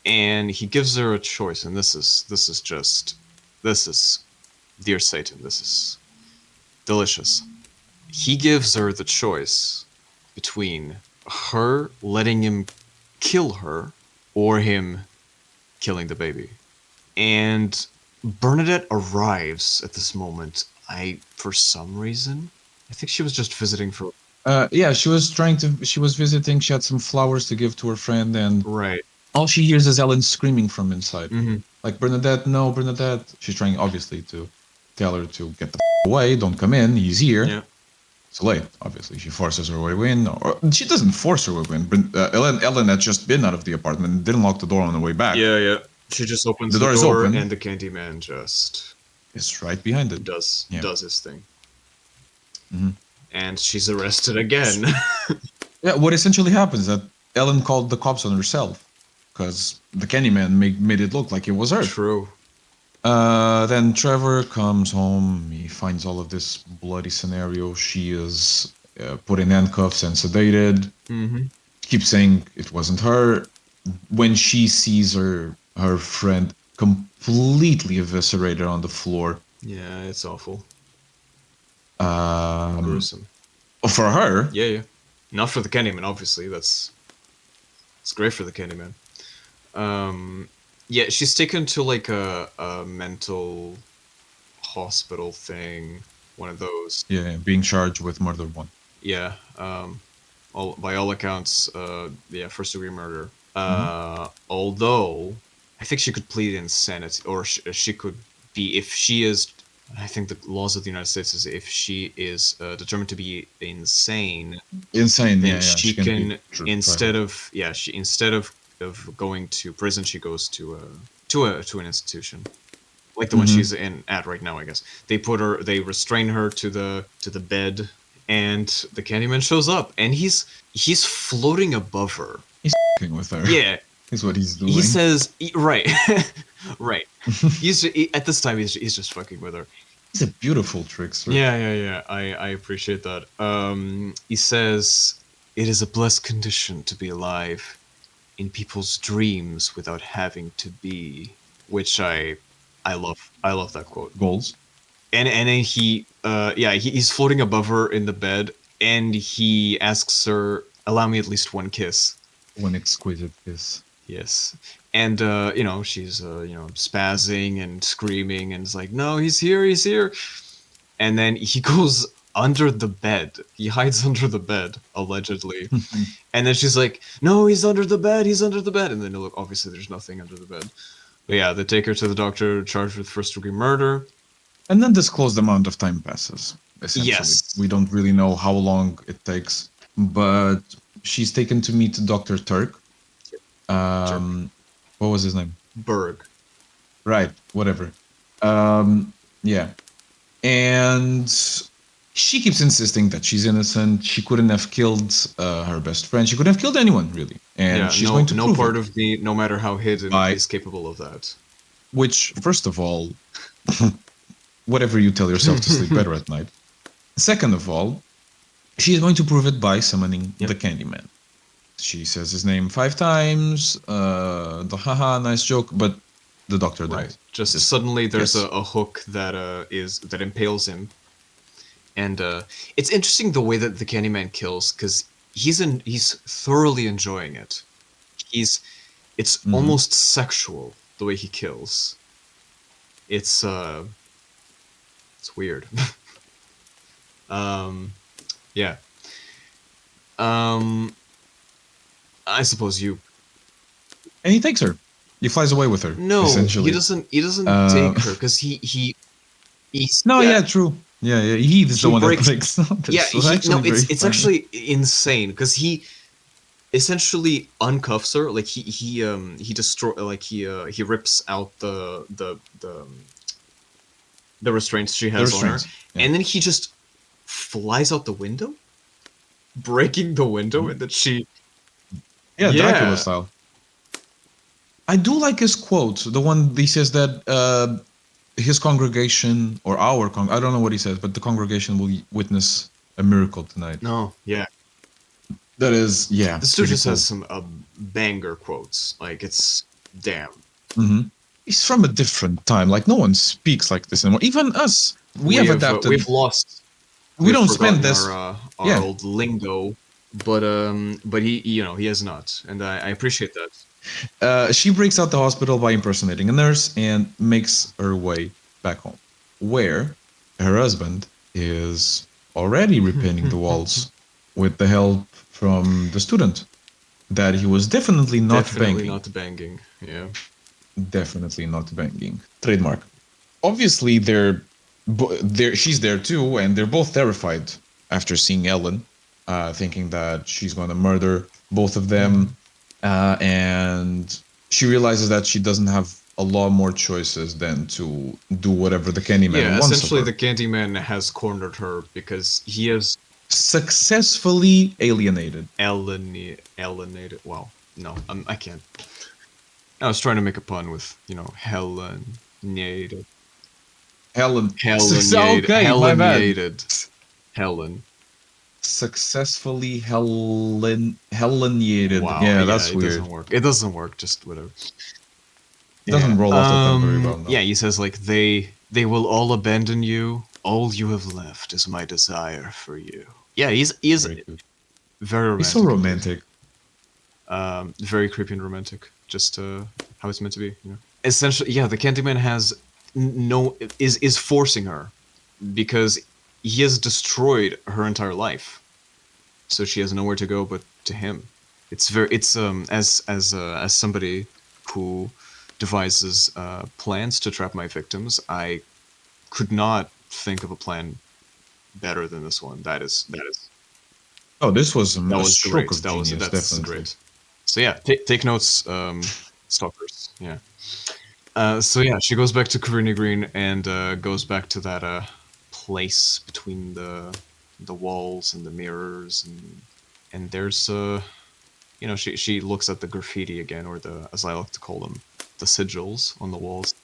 Speaker 1: and he gives her a choice, and this is dear Satan, this is delicious. He gives her the choice between her letting him kill her or him killing the baby. And Bernadette arrives at this moment. For some reason, I think she was just visiting for...
Speaker 2: she was visiting. She had some flowers to give to her friend, and
Speaker 1: Right.
Speaker 2: all she hears is Ellen screaming from inside.
Speaker 1: Mm-hmm.
Speaker 2: Like, Bernadette, no, Bernadette. She's trying, obviously, to tell her to get the away, don't come in, he's here.
Speaker 1: Yeah.
Speaker 2: It's late, obviously. She forces her way in, or she doesn't force her way in. Ellen had just been out of the apartment and didn't lock the door on the way back.
Speaker 1: Yeah. She just opens the door is open, and the Candyman just...
Speaker 2: is right behind it.
Speaker 1: Does his thing.
Speaker 2: Mm-hmm.
Speaker 1: And she's arrested again.
Speaker 2: Yeah, what essentially happens is that Ellen called the cops on herself because the Candyman made it look like it was her.
Speaker 1: True.
Speaker 2: Then Trevor comes home. He finds all of this bloody scenario. She is put in handcuffs and sedated.
Speaker 1: Mm-hmm.
Speaker 2: Keeps saying it wasn't her. When she sees her friend completely eviscerated on the floor.
Speaker 1: Yeah, it's awful.
Speaker 2: Gruesome. For her?
Speaker 1: Yeah. Not for the Candyman, obviously. It's great for the Candyman. Yeah, she's taken to like a mental hospital thing, one of those.
Speaker 2: Yeah, being charged with murder one.
Speaker 1: Yeah. By all accounts, first degree murder. Although I think she could plead insanity, or she could be, if she is. I think the laws of the United States is if she is determined to be insane. Then she can instead of going to prison, she goes to an institution, like the one she's at right now. I guess they restrain her to the bed, and the Candyman shows up, and he's floating above her.
Speaker 2: He's f***ing with her.
Speaker 1: Yeah.
Speaker 2: Is what he's doing.
Speaker 1: He says, right. At this time, he's just fucking with her.
Speaker 2: He's a beautiful trickster.
Speaker 1: Yeah. I appreciate that. He says, it is a blessed condition to be alive in people's dreams without having to be, which I love. I love that quote.
Speaker 2: Goals.
Speaker 1: And then he's floating above her in the bed, and he asks her, allow me at least one kiss.
Speaker 2: One exquisite kiss.
Speaker 1: Yes. And, she's, spazzing and screaming, and it's like, no, he's here. And then he goes under the bed. He hides under the bed, allegedly. And then she's like, no, he's under the bed. And then, look, obviously there's nothing under the bed. But yeah, they take her to the doctor, charged with first-degree murder.
Speaker 2: An undisclosed amount of time passes, essentially.
Speaker 1: Yes.
Speaker 2: We don't really know how long it takes, but she's taken to meet Dr. Turk. What was his name?
Speaker 1: Berg.
Speaker 2: Right, whatever. Yeah. And she keeps insisting that she's innocent. She couldn't have killed her best friend. She couldn't have killed anyone, really. And
Speaker 1: Yeah,
Speaker 2: she's going to
Speaker 1: no
Speaker 2: prove
Speaker 1: part
Speaker 2: it.
Speaker 1: of me, no matter how hidden,
Speaker 2: By
Speaker 1: is capable of that.
Speaker 2: which, first of all, whatever you tell yourself to sleep better at night. Second of all, she is going to prove it by summoning the Candyman. She says his name 5 times. The haha, nice joke, but the doctor dies.
Speaker 1: Right. Just suddenly there's
Speaker 2: yes.
Speaker 1: a hook that that impales him, and it's interesting the way that the Candyman kills, because he's thoroughly enjoying it. It's almost sexual the way he kills. It's weird. Yeah. I suppose you.
Speaker 2: And he takes her. He flies away with her.
Speaker 1: No,
Speaker 2: essentially.
Speaker 1: he doesn't take her, because he's
Speaker 2: no, yeah, true. Yeah, he's the one that breaks.
Speaker 1: Yeah, it's actually insane, because he essentially uncuffs her. Like he rips out the restraints she has on her, and then he just flies out the window, breaking the window, and then she.
Speaker 2: Yeah, Dracula style. I do like his quote, the one he says that his congregation, or our I don't know what he says, but the congregation will witness a miracle tonight.
Speaker 1: No, yeah.
Speaker 2: That is, yeah.
Speaker 1: This dude just has some banger quotes. Like, it's damn.
Speaker 2: He's from a different time. Like, no one speaks like this anymore. Even us. We have adapted.
Speaker 1: We've lost.
Speaker 2: We don't spend this.
Speaker 1: Our old lingo, but he, he has not, and I appreciate that.
Speaker 2: She breaks out the hospital by impersonating a nurse and makes her way back home, where her husband is already repainting the walls with the help from the student that he was definitely not
Speaker 1: banging. Yeah.
Speaker 2: Definitely not banging. Trademark. Obviously, she's there too, and they're both terrified after seeing Ellen, thinking that she's going to murder both of them. And she realizes that she doesn't have a lot more choices than to do whatever the Candyman wants of her.
Speaker 1: Essentially, the Candyman has cornered her because he has
Speaker 2: successfully alienated.
Speaker 1: Alienated. Wow. No, I can't. I was trying to make a pun with, Helenated. Helen.
Speaker 2: Successfully Helenated. Wow, yeah, that's weird.
Speaker 1: It doesn't work. Just whatever.
Speaker 2: It doesn't roll off the tongue very well. No.
Speaker 1: Yeah, he says, like, they will all abandon you. All you have left is my desire for you. Yeah, he is very romantic.
Speaker 2: He's so romantic.
Speaker 1: Very creepy and romantic. Just how it's meant to be, Essentially, yeah, the Candyman has is forcing her, because he has destroyed her entire life, so she has nowhere to go but to him. It's as somebody who devises plans to trap my victims, I could not think of a plan better than this one. That is.
Speaker 2: Oh, this was a stroke
Speaker 1: great.
Speaker 2: Of genius, definitely.
Speaker 1: Great. So yeah, take notes, Stalkers. Yeah. So yeah, she goes back to Cabrini Green and goes back to that place between the walls and the mirrors, and there's she looks at the graffiti again, or as I like to call them, the sigils on the walls.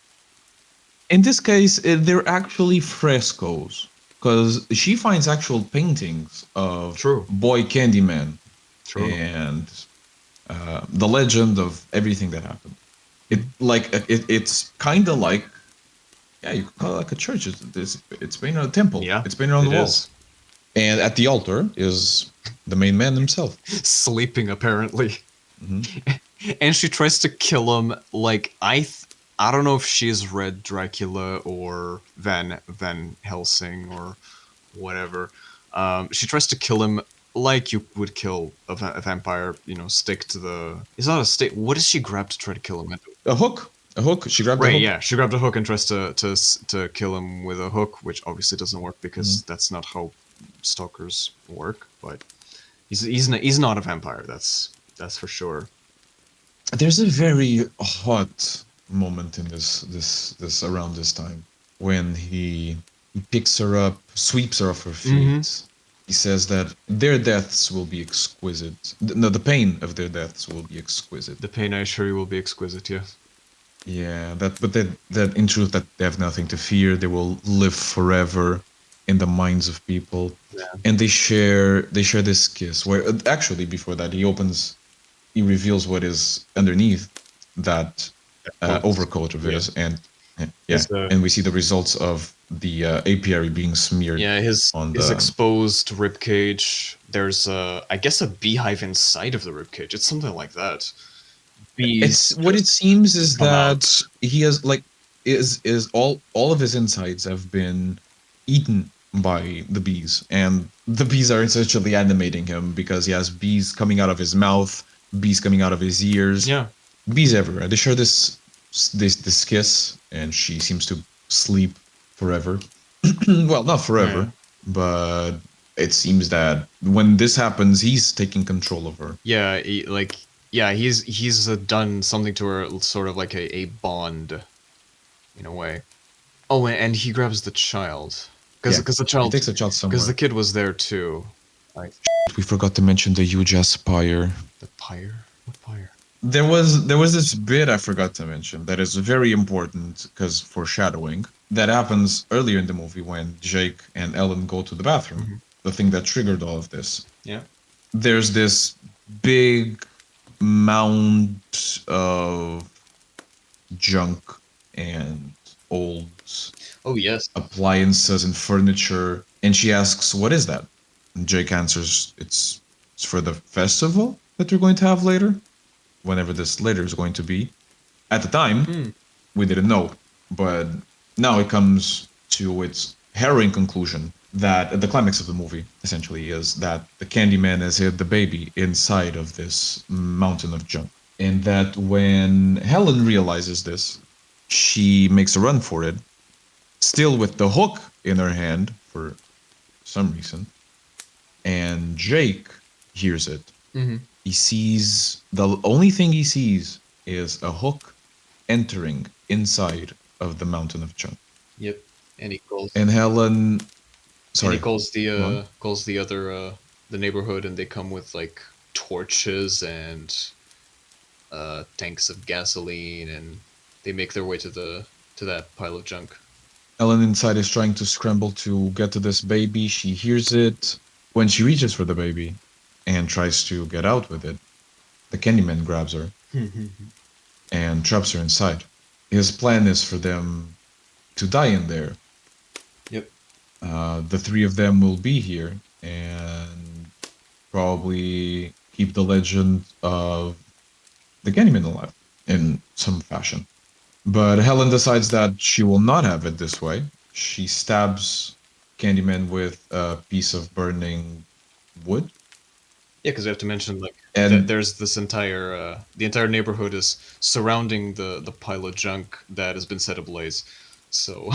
Speaker 2: In this case, they're actually frescoes, because she finds actual paintings of Boy Candyman. True. And the legend of everything that happened. It's kind of like, yeah, you could call it like a church. It's painted on a temple. Yeah, it's painted on the walls. And at the altar is the main man himself,
Speaker 1: sleeping apparently. And she tries to kill him. Like, I don't know if she's read Dracula or Van Helsing or whatever. She tries to kill him like you would kill a vampire, stick to the... It's not a stick. What does she grab to try to kill him?
Speaker 2: A hook. A hook. She grabbed a
Speaker 1: Right,
Speaker 2: hook.
Speaker 1: yeah. She grabbed a hook and tries to kill him with a hook, which obviously doesn't work because that's not how stalkers work. But he's not a vampire. That's for sure.
Speaker 2: There's a very hot moment in this around this time when he picks her up, sweeps her off her feet. He says that their deaths will be exquisite. No, the pain of their deaths will be exquisite.
Speaker 1: The pain, I assure you, will be exquisite. Yeah.
Speaker 2: Yeah, that in truth that they have nothing to fear. They will live forever in the minds of people,
Speaker 1: Yeah.
Speaker 2: and they share this kiss. Where actually before that he reveals what is underneath that overcoat of his, and yeah,
Speaker 1: His,
Speaker 2: and we see the results of the apiary being smeared.
Speaker 1: yeah,
Speaker 2: on
Speaker 1: his
Speaker 2: the
Speaker 1: exposed rib cage. There's I guess a beehive inside of the rib cage. It's something like that. Bees
Speaker 2: It's what it
Speaker 1: just
Speaker 2: seems is
Speaker 1: come
Speaker 2: that
Speaker 1: out.
Speaker 2: he has like is all of his insides have been eaten by the bees, and the bees are essentially animating him because he has bees coming out of his mouth, bees coming out of his ears,
Speaker 1: Yeah.
Speaker 2: bees everywhere. They share this kiss, and she seems to sleep forever. Well, not forever,
Speaker 1: Yeah.
Speaker 2: but it seems that when this happens, he's taking control of her.
Speaker 1: Yeah, he's done something to her, sort of like a bond, in a way. Oh, and he grabs the child,
Speaker 2: Yeah,
Speaker 1: because
Speaker 2: he takes a child
Speaker 1: the
Speaker 2: somewhere.
Speaker 1: kid was there too. Like
Speaker 2: We forgot to mention the huge ass pyre.
Speaker 1: the pyre, what pyre?
Speaker 2: There was this bit I forgot to mention that is very important because foreshadowing that happens earlier in the movie when Jake and Ellen go to the bathroom. The thing that triggered all of this.
Speaker 1: Yeah.
Speaker 2: There's this big mound of junk and old
Speaker 1: Oh yes.
Speaker 2: appliances and furniture, and she asks, "What is that?" And Jake answers, "It's for the festival that you're going to have later, whenever this later is going to be." At the time, we didn't know, but now it comes to its harrowing conclusion that the climax of the movie essentially is that the Candyman has hid the baby inside of this mountain of junk, and that when Helen realizes this, she makes a run for it, still with the hook in her hand for some reason. And Jake hears it. He sees the only thing he sees is a hook entering inside of the mountain of junk.
Speaker 1: Yep. And he calls.
Speaker 2: And Helen,
Speaker 1: And
Speaker 2: sorry,
Speaker 1: he calls
Speaker 2: go on.
Speaker 1: the other the neighborhood, and they come with like torches and tanks of gasoline, and they make their way to that pile of junk.
Speaker 2: Ellen inside is trying to scramble to get to this baby. She hears it. When she reaches for the baby and tries to get out with it, the Candyman grabs her and traps her inside. His plan is for them to die in there.
Speaker 1: Yep.
Speaker 2: The three of them will be here and probably keep the legend of the Candyman alive in some fashion. But Helen decides that she will not have it this way. She stabs Candyman with a piece of burning wood.
Speaker 1: Yeah, because we have to mention like
Speaker 2: And
Speaker 1: there's this entire the entire neighborhood is surrounding the pile of junk that has been set ablaze. So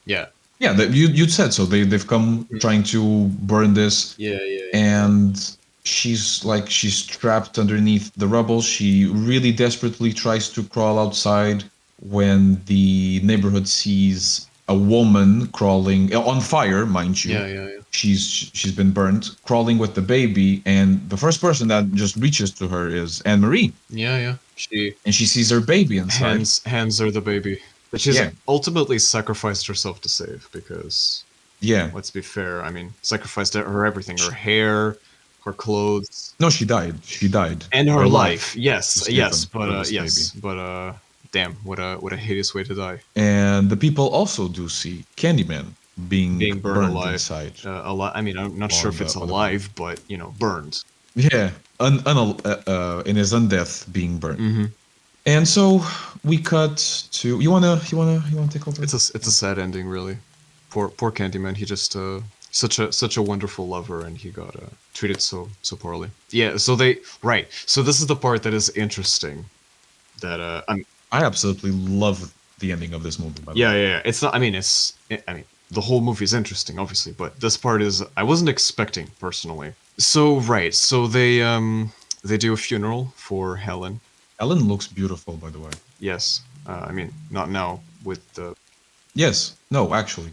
Speaker 1: yeah.
Speaker 2: yeah, you said so. They've come trying to burn this,
Speaker 1: Yeah.
Speaker 2: and she's trapped underneath the rubble. She really desperately tries to crawl outside when the neighborhood sees a woman crawling on fire, mind you.
Speaker 1: Yeah.
Speaker 2: She's been burnt, crawling with the baby, and the first person that just reaches to her is Anne Marie,
Speaker 1: Yeah. She
Speaker 2: and she sees her baby inside.
Speaker 1: hands her the baby that she's
Speaker 2: Yeah.
Speaker 1: ultimately sacrificed herself to save, because
Speaker 2: Yeah.
Speaker 1: let's be fair, I mean, sacrificed her everything, her hair, her clothes,
Speaker 2: No, she died. She died.
Speaker 1: and her life. Yes,
Speaker 2: was
Speaker 1: yes,
Speaker 2: given for
Speaker 1: but
Speaker 2: this
Speaker 1: yes,
Speaker 2: baby.
Speaker 1: but damn, what a hideous way to die.
Speaker 2: And the people also do see Candyman being
Speaker 1: Being burned
Speaker 2: burned
Speaker 1: alive.
Speaker 2: inside.
Speaker 1: I mean, I'm not sure if it's
Speaker 2: on the
Speaker 1: alive, but burned.
Speaker 2: Yeah, in his undeath being burned.
Speaker 1: Mm-hmm.
Speaker 2: And so we cut to you wanna take over?
Speaker 1: It's a sad ending, really. Poor Candyman. He just such a wonderful lover, and he got treated so poorly. Yeah. So this is the part that is interesting. That
Speaker 2: I absolutely love the ending of this movie, by the
Speaker 1: Yeah,
Speaker 2: way.
Speaker 1: yeah, yeah. It's not. I mean, I mean, the whole movie is interesting, obviously, but this part is I wasn't expecting personally. So right, so they do a funeral for Helen.
Speaker 2: Ellen looks beautiful, by the way.
Speaker 1: Yes, I mean, not now with the.
Speaker 2: Yes, no, actually,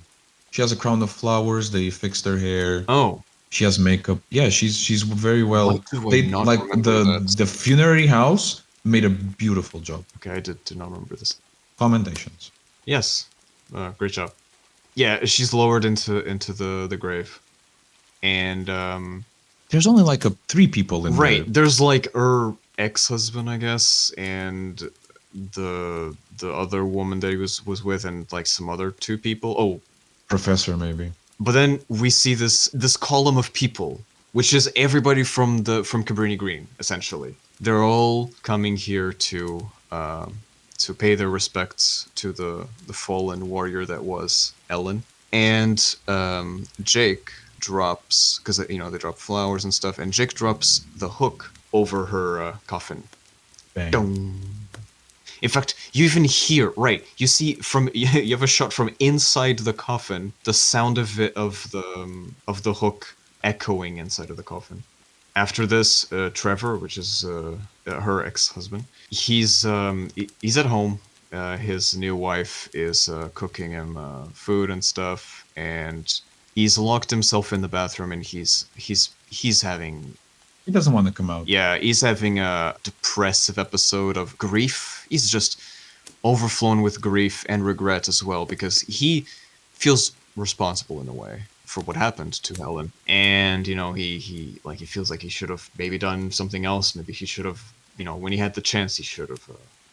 Speaker 2: she has a crown of flowers. They fixed her hair.
Speaker 1: Oh,
Speaker 2: She has makeup. Yeah, she's very
Speaker 1: why
Speaker 2: well.
Speaker 1: do I
Speaker 2: They
Speaker 1: not
Speaker 2: like
Speaker 1: remember that?
Speaker 2: the funerary house made a beautiful job.
Speaker 1: Okay, I did not remember this.
Speaker 2: Commendations.
Speaker 1: Yes, great job. Yeah, she's lowered into the grave, and
Speaker 2: There's only like three people in
Speaker 1: right,
Speaker 2: the
Speaker 1: there's like her ex-husband, I guess, and the other woman that he was with, and like some other two people. Oh,
Speaker 2: professor, maybe.
Speaker 1: but then we see this column of people, which is everybody from Cabrini Green, essentially. They're all coming here to pay their respects to the fallen warrior that was Ellen. And Jake drops, because they drop flowers and stuff, and Jake drops the hook over her coffin.
Speaker 2: Bang.
Speaker 1: Dong. In fact, you even hear, right? You see from you have a shot from inside the coffin, the sound of it of the hook echoing inside of the coffin. After this, Trevor, which is her ex-husband, he's at home. His new wife is cooking him food and stuff, and he's locked himself in the bathroom, and he's having
Speaker 2: He doesn't want to come out.
Speaker 1: yeah, he's having a depressive episode of grief. He's just overflown with grief and regret as well because he feels responsible in a way for what happened to Helen. And he feels like he should have maybe done something else. Maybe he should have, when he had the chance, he should have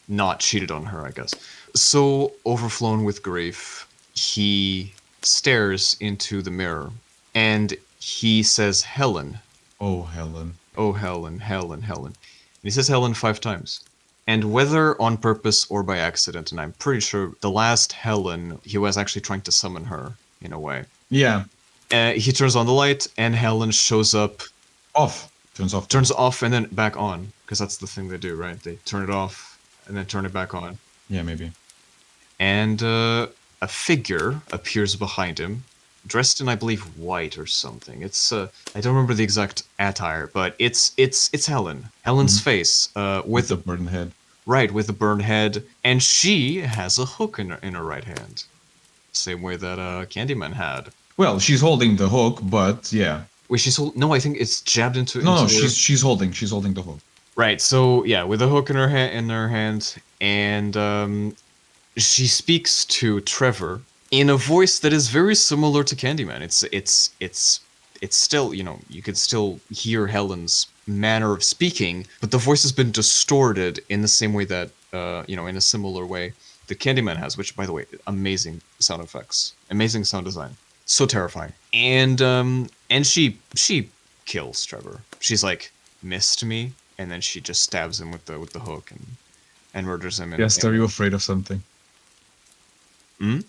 Speaker 1: not cheated on her, I guess. So overflown with grief, he stares into the mirror and he says, "Helen,
Speaker 2: Oh, Helen.
Speaker 1: oh, Helen, Helen, Helen." And he says Helen 5 times. And whether on purpose or by accident, and I'm pretty sure the last Helen, he was actually trying to summon her in a way.
Speaker 2: Yeah.
Speaker 1: He turns on the light, and Helen shows up,
Speaker 2: Off. Turns off.
Speaker 1: turns off, and then back on. Because that's the thing they do, right? They turn it off, and then turn it back on.
Speaker 2: Yeah, maybe.
Speaker 1: And a figure appears behind him, dressed in, I believe, white or something. It's I don't remember the exact attire, but it's Helen. Helen's face,
Speaker 2: With the burden head.
Speaker 1: right, with the burned head, and she has a hook in her right hand, same way that Candyman had.
Speaker 2: Well, she's holding the hook, but yeah.
Speaker 1: Wait, no, I think it's jabbed into
Speaker 2: No,
Speaker 1: into
Speaker 2: no,
Speaker 1: her.
Speaker 2: she's holding the hook.
Speaker 1: Right. So yeah, with a hook in her hand, and she speaks to Trevor in a voice that is very similar to Candyman. It's still, you could still hear Helen's manner of speaking, but the voice has been distorted in the same way that in a similar way that Candyman has, which, by the way, amazing sound effects, amazing sound design, so terrifying. And she kills Trevor. She's like, "Missed me," and then she just stabs him with the hook and murders him.
Speaker 2: Yes, are you afraid of something?
Speaker 1: Hmm?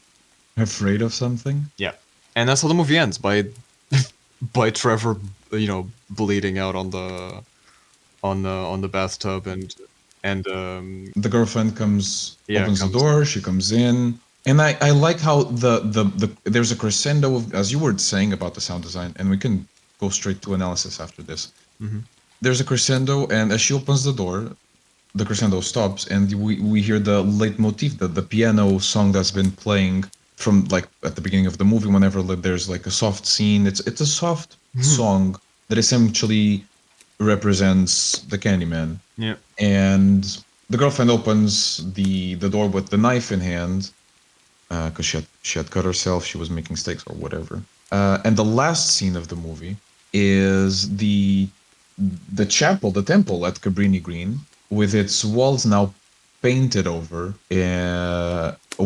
Speaker 2: Afraid of something?
Speaker 1: Yeah, and that's how the movie ends, by Trevor, bleeding out on the bathtub, and
Speaker 2: The girlfriend comes,
Speaker 1: yeah,
Speaker 2: opens the door, she comes in. And I like how the there's a crescendo of, as you were saying about the sound design, and we can go straight to analysis after this.
Speaker 1: Mhm.
Speaker 2: There's a crescendo, and as she opens the door, the crescendo stops, and we hear the leitmotif, the piano song that's been playing from like at the beginning of the movie. Whenever there's like a soft scene, it's a soft song that essentially represents the Candyman.
Speaker 1: Yeah.
Speaker 2: And the girlfriend opens the door with the knife in hand, because she had cut herself. She was making steaks or whatever. And the last scene of the movie is the chapel, the temple at Cabrini Green, with its walls now painted over.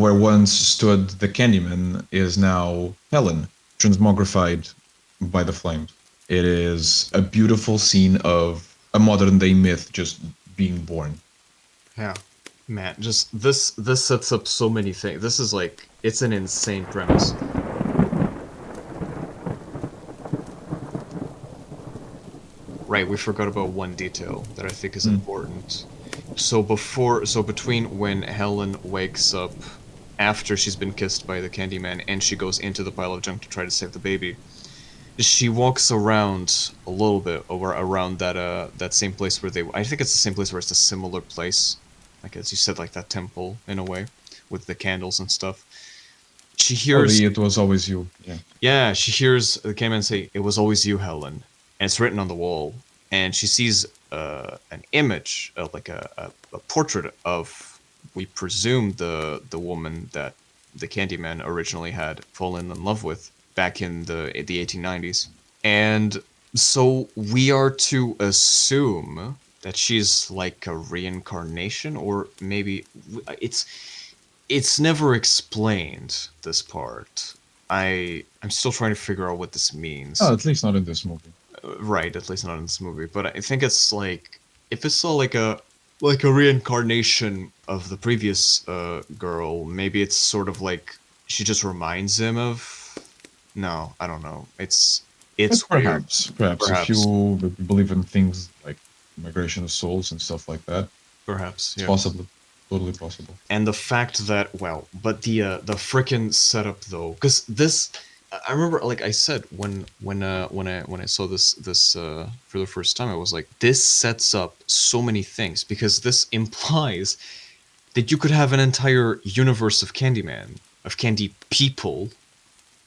Speaker 2: Where once stood the Candyman is now Helen, transmogrified by the flames. It is a beautiful scene of a modern day myth just being born.
Speaker 1: Yeah. Man, just this sets up so many things. This is like, it's an insane premise. Right, we forgot about one detail that I think is important. So between when Helen wakes up after she's been kissed by the Candyman and she goes into the pile of junk to try to save the baby, she walks around a little bit over around that same place where they. I think it's the same place where it's a similar place, like as you said, like that temple in a way, with the candles and stuff. She
Speaker 2: Oh,
Speaker 1: hears,
Speaker 2: the it was always you. Yeah.
Speaker 1: yeah, she hears the Candyman say, "It was always you, Helen," and it's written on the wall. And she sees an image, like a portrait of, we presume, the woman that the Candyman originally had fallen in love with back in the 1890s. And so we are to assume that she's like a reincarnation, or maybe it's never explained, this part. I'm still trying to figure out what this
Speaker 2: Oh,
Speaker 1: means.
Speaker 2: at least not in this movie.
Speaker 1: Right, at least not in this movie. But I think it's like, if it's all like a reincarnation of the previous girl, maybe it's sort of like she just reminds him of. No, I don't know. It's weird.
Speaker 2: Perhaps if
Speaker 1: Perhaps,
Speaker 2: you believe in things like migration of souls and stuff like that,
Speaker 1: perhaps,
Speaker 2: it's
Speaker 1: yeah.
Speaker 2: possibly totally possible.
Speaker 1: And the fact that, well, but the frickin' setup though, because this, I remember, like I said, when I saw this for the first time, I was like, this sets up so many things, because this implies that you could have an entire universe of Candyman, of Candy people,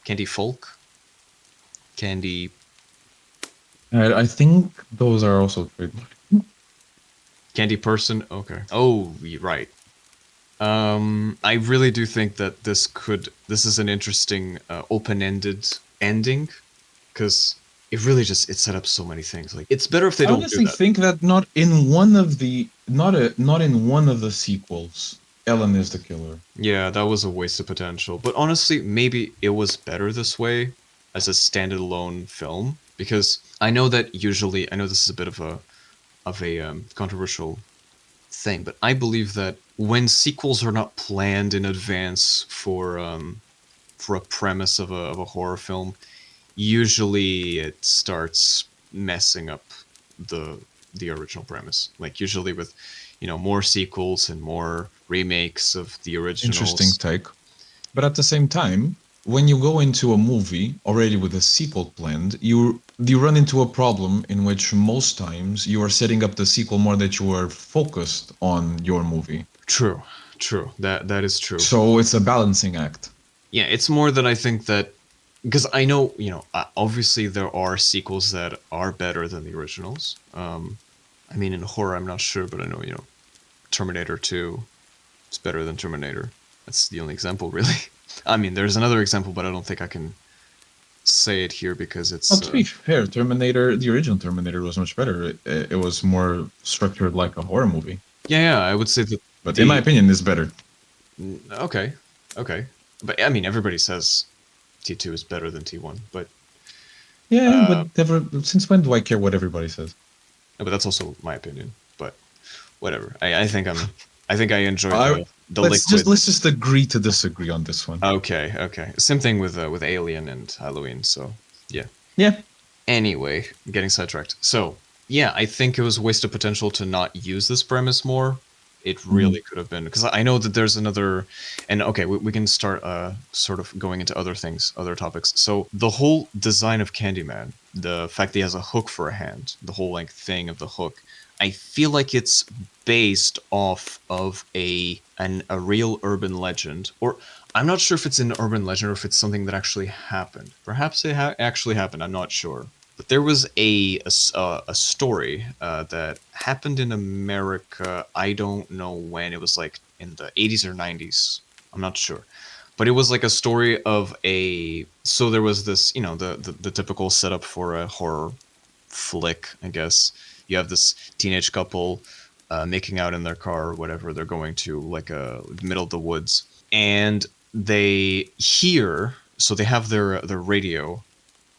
Speaker 1: Candy folk, Candy
Speaker 2: I think those are also trademarked.
Speaker 1: Candy person. Okay. Oh, right. I really do think that this is an interesting open-ended ending, because it really just, it set up so many things. Like, it's better if they
Speaker 2: I
Speaker 1: don't do
Speaker 2: honestly
Speaker 1: that.
Speaker 2: think that not in one of the not in one of the sequels, Ellen is the killer.
Speaker 1: Yeah, that was a waste of potential. But honestly, maybe it was better this way as a standalone film, because I know that usually, I know this is a bit of a controversial thing, but I believe that when sequels are not planned in advance for a premise of a horror film, usually it starts messing up the the original premise. Like, usually with, more sequels and more remakes of the
Speaker 2: Interesting
Speaker 1: originals.
Speaker 2: take. But at the same time, when you go into a movie already with a sequel planned, you run into a problem in which most times you are setting up the sequel more that you are focused on your movie.
Speaker 1: True, true. That is true.
Speaker 2: So it's a balancing act.
Speaker 1: Yeah, it's more that I think that, because I know, obviously there are sequels that are better than the originals. I mean, in horror, I'm not sure, but I know, Terminator 2 is better than Terminator. That's the only example, really. I mean, there's another example, but I don't think I can say it here because
Speaker 2: Well,
Speaker 1: it's.
Speaker 2: to be fair, the original Terminator was much better. It was more structured like a horror movie.
Speaker 1: Yeah, I would say that
Speaker 2: But in my
Speaker 1: the.
Speaker 2: opinion, it's better.
Speaker 1: Okay, okay. But I mean, everybody says T2 is better than T1, but.
Speaker 2: Yeah,
Speaker 1: Uh,
Speaker 2: but never. Since when do I care what everybody says?
Speaker 1: but that's also my opinion. But whatever. I think I enjoy
Speaker 2: I
Speaker 1: the liquid.
Speaker 2: let's just agree to disagree on this one.
Speaker 1: Okay, okay. Same thing with Alien and Halloween. So yeah.
Speaker 2: Yeah,
Speaker 1: Anyway, getting sidetracked. So yeah, I think it was a waste of potential to not use this premise more. It really could have been, because I know that there's another, and okay, we can start sort of going into other things, other topics. So the whole design of Candyman, the fact that he has a hook for a hand, the whole like thing of the hook, I feel like it's based off of a real urban legend, or I'm not sure if it's an urban legend or if it's something that actually happened. Perhaps it actually happened. I'm not sure. But there was a story that happened in America. I don't know when. It was like in the 80s or 90s. I'm not sure. But it was like a story of a. So there was this, the typical setup for a horror flick, I guess. You have this teenage couple making out in their car or whatever. They're going to like the middle of the woods, and they hear. So they have their radio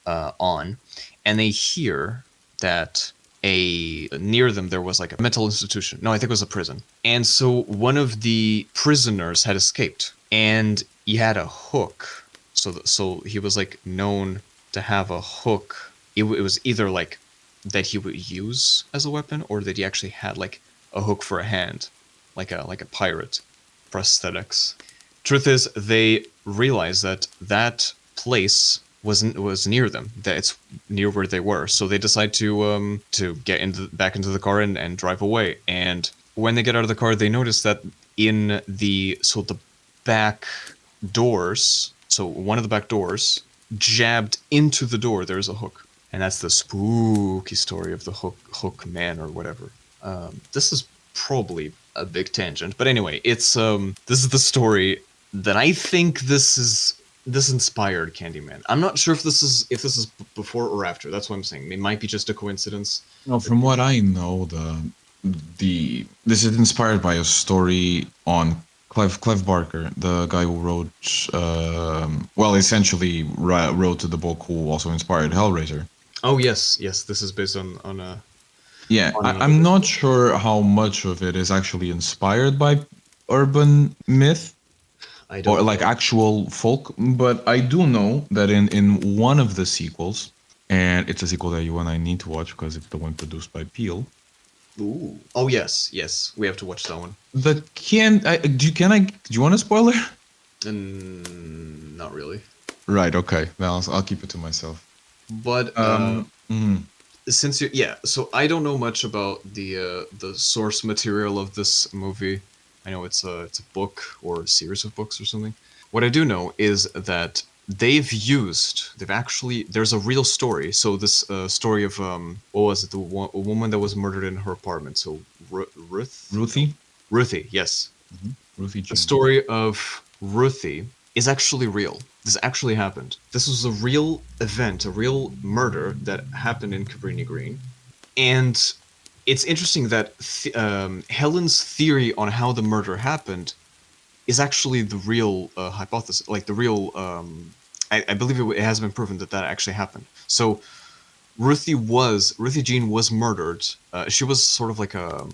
Speaker 1: on, and they hear that a near them there was like a mental institution. No, I think it was a prison. And so one of the prisoners had escaped, and he had a hook. So he was like known to have a hook. It was either like that he would use as a weapon, or that he actually had like a hook for a hand, like a pirate, prosthetics. Truth is, they realized that that place was near them. That it's near where they were. So they decide to get back into the car and drive away. And when they get out of the car, they notice that in the back doors, so one of the back doors, jabbed into the door, there's a hook. And that's the spooky story of the hook man or whatever. This is probably a big tangent, but anyway, it's this is the story that I think this inspired Candyman. I'm not sure if this is before or after. That's what I'm saying. It might be just a coincidence.
Speaker 2: Well, from what I know, the this is inspired by a story on Clive Barker, the guy who wrote, well, essentially wrote the book, who also inspired Hellraiser.
Speaker 1: Oh yes, yes. This is based on a
Speaker 2: Yeah,
Speaker 1: on another
Speaker 2: I'm
Speaker 1: book.
Speaker 2: not sure how much of it is actually inspired by urban myth
Speaker 1: I
Speaker 2: or
Speaker 1: don't
Speaker 2: like
Speaker 1: know.
Speaker 2: actual folk, but I do know that in one of the sequels, and it's a sequel that you and I need to watch because it's the one produced by Peel.
Speaker 1: Ooh. Oh yes, yes. We have to watch that one.
Speaker 2: The can I do you can I do you want a spoiler?
Speaker 1: Not really.
Speaker 2: Right. Okay. Then I'll keep it to myself.
Speaker 1: But
Speaker 2: Mm,
Speaker 1: since you yeah, so I don't know much about the source material of this movie. I know it's a book or a series of books or something. What I do know is that they've actually there's a real story. So this story of what was it, a woman that was murdered in her apartment. So Ruth, no,
Speaker 2: Ruthie.
Speaker 1: Ruthie, yes.
Speaker 2: Ruthie
Speaker 1: The
Speaker 2: Jean.
Speaker 1: story of Ruthie is actually real. This actually happened. This was a real event, a real murder that happened in Cabrini Green. And it's interesting that Helen's theory on how the murder happened is actually the real hypothesis, like the real. I believe it has been proven that that actually happened. So Ruthie Jean was murdered. She was sort of like a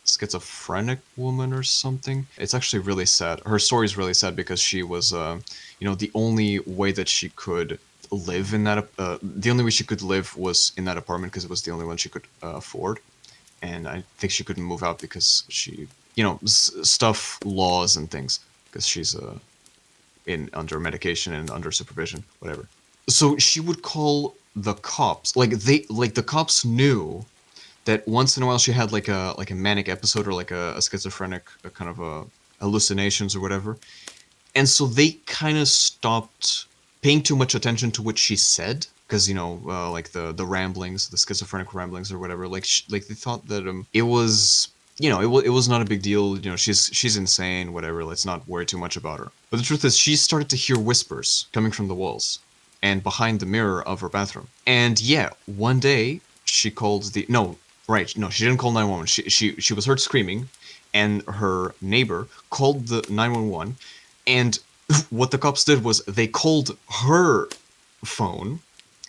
Speaker 1: schizophrenic woman or something. It's actually really sad. Her story is really sad because she was, the only way that she could live in that, the only way she could live was in that apartment because it was the only one she could afford. And I think she couldn't move out because she, stuff, laws and things, because she's in under medication and under supervision, whatever. So she would call the cops. Like the cops knew that once in a while she had like a manic episode or like a schizophrenic kind of a hallucinations or whatever, and so they kind of stopped paying too much attention to what she said because like the ramblings, the schizophrenic ramblings or whatever, like they thought that it was it was not a big deal, she's insane, whatever, let's not worry too much about her. But the truth is she started to hear whispers coming from the walls and behind the mirror of her bathroom. And yeah, one day she called the no, right, no, she didn't call 911. She was heard screaming, and her neighbor called the 911. And what the cops did was they called her phone.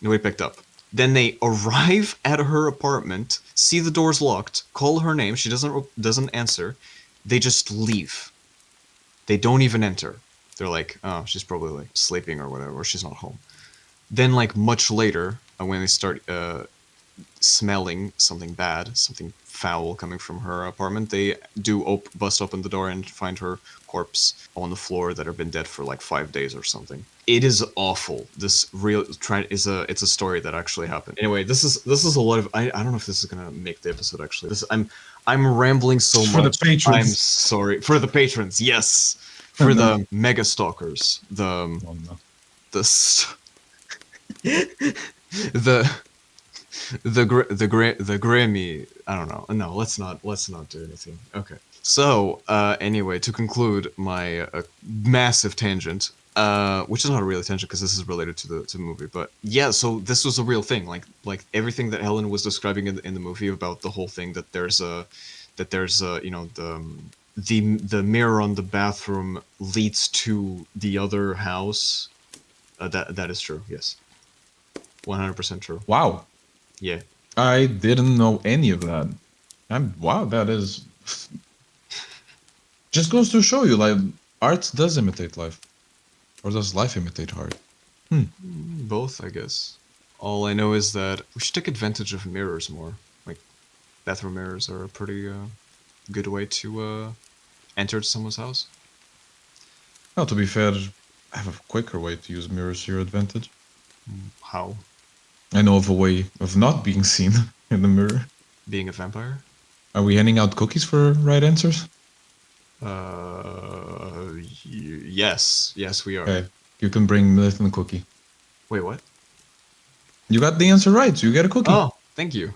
Speaker 1: Nobody picked up. Then they arrive at her apartment, see the doors locked, call her name. She doesn't answer. They just leave. They don't even enter. They're like, oh, she's probably like sleeping or whatever, or she's not home. Then, like much later, when they start smelling something bad, something foul coming from her apartment, they do bust open the door and find her corpse on the floor that had been dead for like 5 days or something. It is awful. This real it's a story that actually happened. Anyway, this is a lot of I don't know if this is gonna make the episode actually. I'm rambling so
Speaker 2: For the
Speaker 1: much. I'm
Speaker 2: patrons.
Speaker 1: sorry for the patrons. Yes,
Speaker 2: Oh,
Speaker 1: for
Speaker 2: no.
Speaker 1: the mega stalkers.
Speaker 2: Oh, no.
Speaker 1: The the the Grammy. I don't know. No, let's not do anything. Okay. So anyway, to conclude my massive tangent, which is not a real tangent because this is related to the movie, but yeah. So this was a real thing. Like everything that Helen was describing in the movie about the whole thing, that there's the mirror on the bathroom leads to the other house. That is true. Yes, 100% true.
Speaker 2: Wow.
Speaker 1: Yeah.
Speaker 2: I didn't know any of that. Wow, that is just goes to show you, like, art does imitate life, or does life imitate art?
Speaker 1: Both, I guess. All I know is that we should take advantage of mirrors more. Like bathroom mirrors are pretty. good way to enter someone's house.
Speaker 2: Well, to be fair, I have a quicker way to use mirrors to your advantage.
Speaker 1: How?
Speaker 2: I know of a way of not being seen in the mirror.
Speaker 1: Being a vampire?
Speaker 2: Are we handing out cookies for right answers?
Speaker 1: Yes. Yes, we are.
Speaker 2: Okay, you can bring Nathan a cookie.
Speaker 1: Wait, what?
Speaker 2: You got the answer right, so you get a cookie.
Speaker 1: Oh, thank you.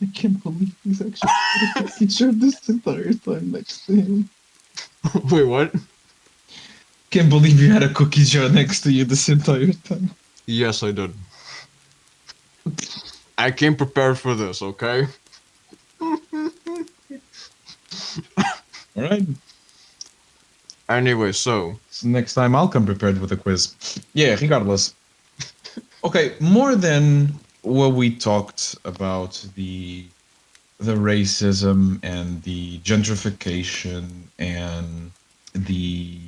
Speaker 2: I can't believe he's actually got a cookie jar this entire time next to him.
Speaker 1: Wait, what?
Speaker 2: Can't believe you had a cookie jar next to you this entire time.
Speaker 1: Yes, I did. I came prepared for this, okay?
Speaker 2: All right.
Speaker 1: Anyway, so
Speaker 2: Next time I'll come prepared with a quiz. Yeah, regardless. Okay, more than what we talked about the racism and the gentrification and the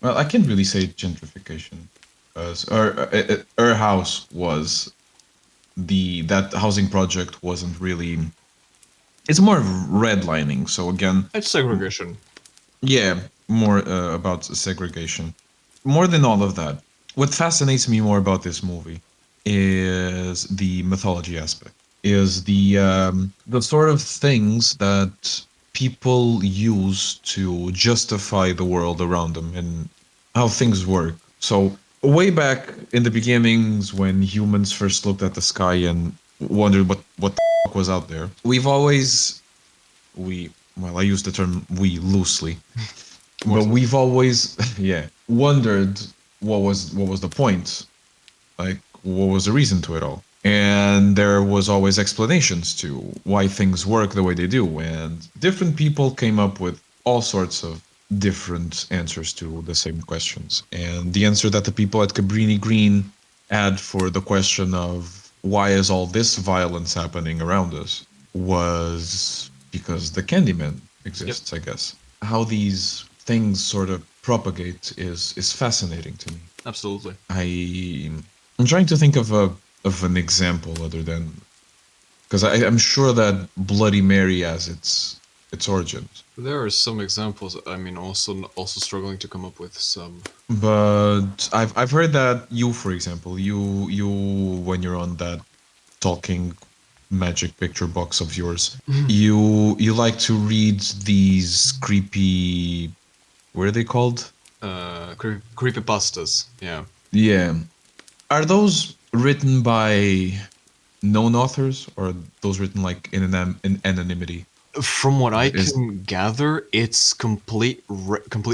Speaker 2: well, I can't really say gentrification because our house was that housing project wasn't really. It's more of redlining. So again,
Speaker 1: it's segregation.
Speaker 2: yeah, more about segregation. More than all of that, what fascinates me more about this movie is the mythology aspect. Is the sort of things that people use to justify the world around them and how things work. So way back in the beginnings, when humans first looked at the sky and wondered what the fuck was out there, we well, I use the term we loosely, but we've always yeah wondered what was the point, like what was the reason to it all, and there was always explanations to why things work the way they do, and different people came up with all sorts of different answers to the same questions. And the answer that the people at Cabrini Green had for the question of why is all this violence happening around us was because the Candyman exists, I guess. How these things sort of propagate is fascinating to me.
Speaker 1: Absolutely.
Speaker 2: I'm trying to think of an example other than because I'm sure that Bloody Mary has its origins.
Speaker 1: There are some examples. I mean, also struggling to come up with some.
Speaker 2: But I've heard that you, for example, you when you're on that talking magic picture box of yours, you like to read these creepy, what are they called?
Speaker 1: Creepypastas. Yeah.
Speaker 2: Yeah. Are those written by known authors or are those written like in anonymity?
Speaker 1: From what I
Speaker 2: Is
Speaker 1: can gather, it's complete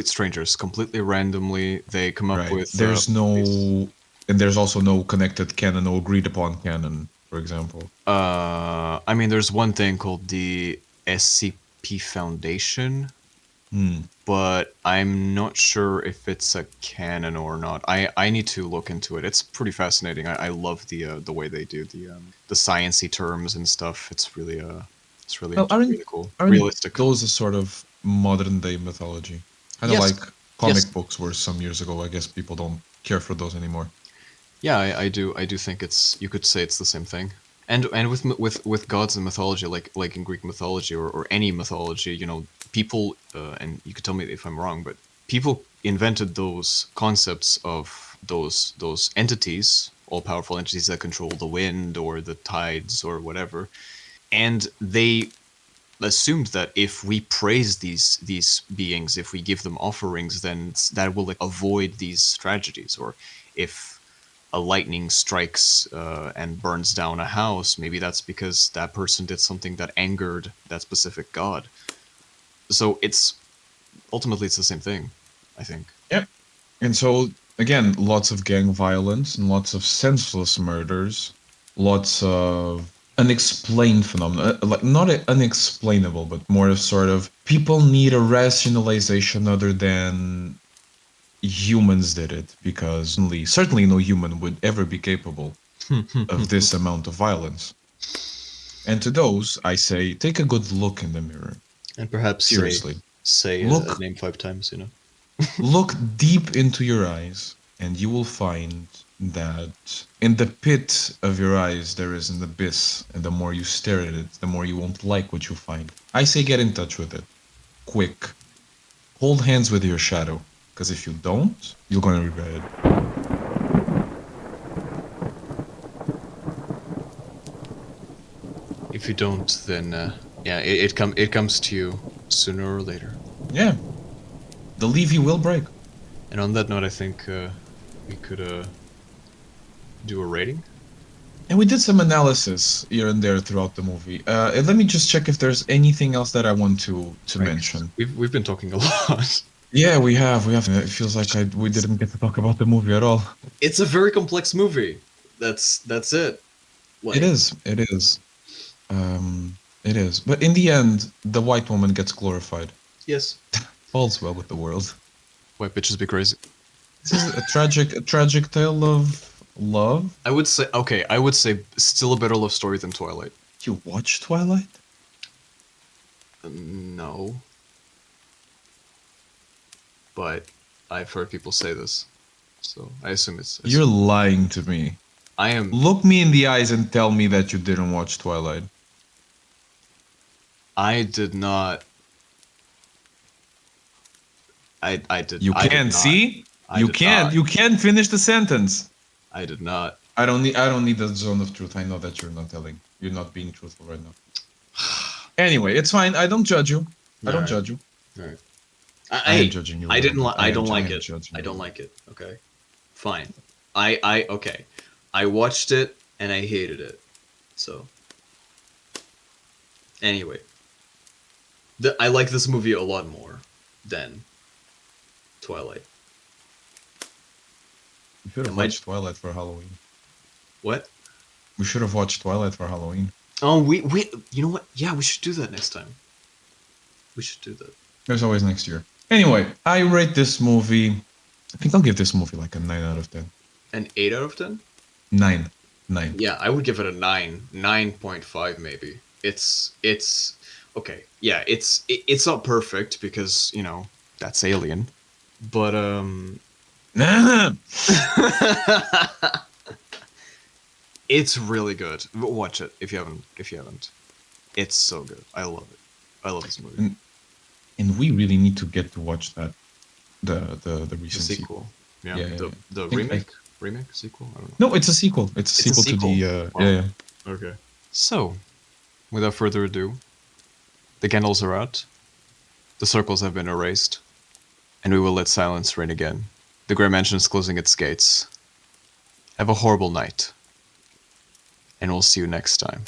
Speaker 1: strangers, completely randomly. They come up
Speaker 2: right.
Speaker 1: with.
Speaker 2: There's no, and there's also no connected canon or agreed upon canon, for example.
Speaker 1: I mean, there's one thing called the SCP Foundation, but I'm not sure if it's a canon or not. I need to look into it. It's pretty fascinating. I love the way they do the sciencey terms and stuff. It's really
Speaker 2: Well,
Speaker 1: really cool,
Speaker 2: aren't
Speaker 1: realistic.
Speaker 2: those a sort of modern day mythology? Kind of
Speaker 1: Yes,
Speaker 2: like
Speaker 1: yes,
Speaker 2: comic books were some years ago. I guess people don't care for those anymore.
Speaker 1: yeah. I do think it's you could say it's the same thing. And with gods and mythology, like in Greek mythology or any mythology, people and you could tell me if I'm wrong, but people invented those concepts of those entities, all powerful entities that control the wind or the tides or whatever, and they assumed that if we praise these beings, if we give them offerings, then that will avoid these tragedies. Or if a lightning strikes and burns down a house, maybe that's because that person did something that angered that specific god. So it's the same thing, I think.
Speaker 2: Yep. And so again, lots of gang violence and lots of senseless murders, lots of unexplained phenomena, like not unexplainable, but more of sort of people need a rationalization other than humans did it because certainly no human would ever be capable of this amount of violence. And to those, I say, take a good look in the mirror.
Speaker 1: And perhaps
Speaker 2: Seriously,
Speaker 1: say a
Speaker 2: look.
Speaker 1: name 5 times.
Speaker 2: Look deep into your eyes, and you will find that in the pit of your eyes there is an abyss, and the more you stare at it, the more you won't like what you find. I say get in touch with it. Quick. Hold hands with your shadow, because if you don't, you're going to regret it.
Speaker 1: If you don't, then yeah, it comes to you sooner or later.
Speaker 2: Yeah. The levee will break.
Speaker 1: And on that note, I think we could do a rating.
Speaker 2: And we did some analysis here and there throughout the movie. And let me just check if there's anything else that I want to mention.
Speaker 1: We've been talking a lot.
Speaker 2: Yeah, we have. It feels like we didn't get to talk about the movie at all.
Speaker 1: It's a very complex movie. That's it. Like,
Speaker 2: It is. It is. It is. But in the end, the white woman gets glorified.
Speaker 1: yes.
Speaker 2: All's well with the world.
Speaker 1: White bitches be crazy.
Speaker 2: This is a tragic tale of love.
Speaker 1: I would say still a better love story than Twilight.
Speaker 2: You watch Twilight?
Speaker 1: No. But I've heard people say this. So I assume it's...
Speaker 2: You're lying to me.
Speaker 1: I am...
Speaker 2: Look me in the eyes and tell me that you didn't watch Twilight.
Speaker 1: I did not... I did.
Speaker 2: You
Speaker 1: I did
Speaker 2: can
Speaker 1: not.
Speaker 2: see?
Speaker 1: I
Speaker 2: You
Speaker 1: did
Speaker 2: can't.
Speaker 1: not.
Speaker 2: You can't finish the sentence.
Speaker 1: I did not.
Speaker 2: I don't need the zone of truth. I know that you're not telling. You're not being truthful right now. Anyway, it's fine. I don't judge you. I don't judge you.
Speaker 1: Alright.
Speaker 2: I am judging you.
Speaker 1: I didn't like. I don't like
Speaker 2: am
Speaker 1: it.
Speaker 2: judging
Speaker 1: I
Speaker 2: you.
Speaker 1: don't like it. Okay. Fine. Okay. I watched it and I hated it. So. Anyway. I like this movie a lot more than Twilight.
Speaker 2: We should have
Speaker 1: Am I-
Speaker 2: watched Twilight for Halloween.
Speaker 1: What?
Speaker 2: We should have watched Twilight for Halloween.
Speaker 1: Oh, we. You know what? Yeah, we should do that next time. We should do that.
Speaker 2: There's always next year. Anyway, I rate this movie. I think I'll give this movie like a 9 out of 10.
Speaker 1: An 8 out of 10?
Speaker 2: 9. 9.
Speaker 1: Yeah, I would give it a 9. 9.5 maybe. It's okay. Yeah, it's not perfect because, you know, that's Alien. But it's really good. Watch it if you haven't. It's so good. I love it. I love this movie.
Speaker 2: And we really need to get to watch that the
Speaker 1: The
Speaker 2: recent
Speaker 1: sequel. Yeah.
Speaker 2: Yeah, yeah,
Speaker 1: The
Speaker 2: think
Speaker 1: remake sequel. I don't know.
Speaker 2: No, it's a sequel. It's a sequel to the
Speaker 1: Wow.
Speaker 2: yeah.
Speaker 1: Okay. So, without further ado, the candles are out, the circles have been erased, and we will let silence reign again. The Grymm Mansion is closing its gates. Have a horrible night, and we'll see you next time.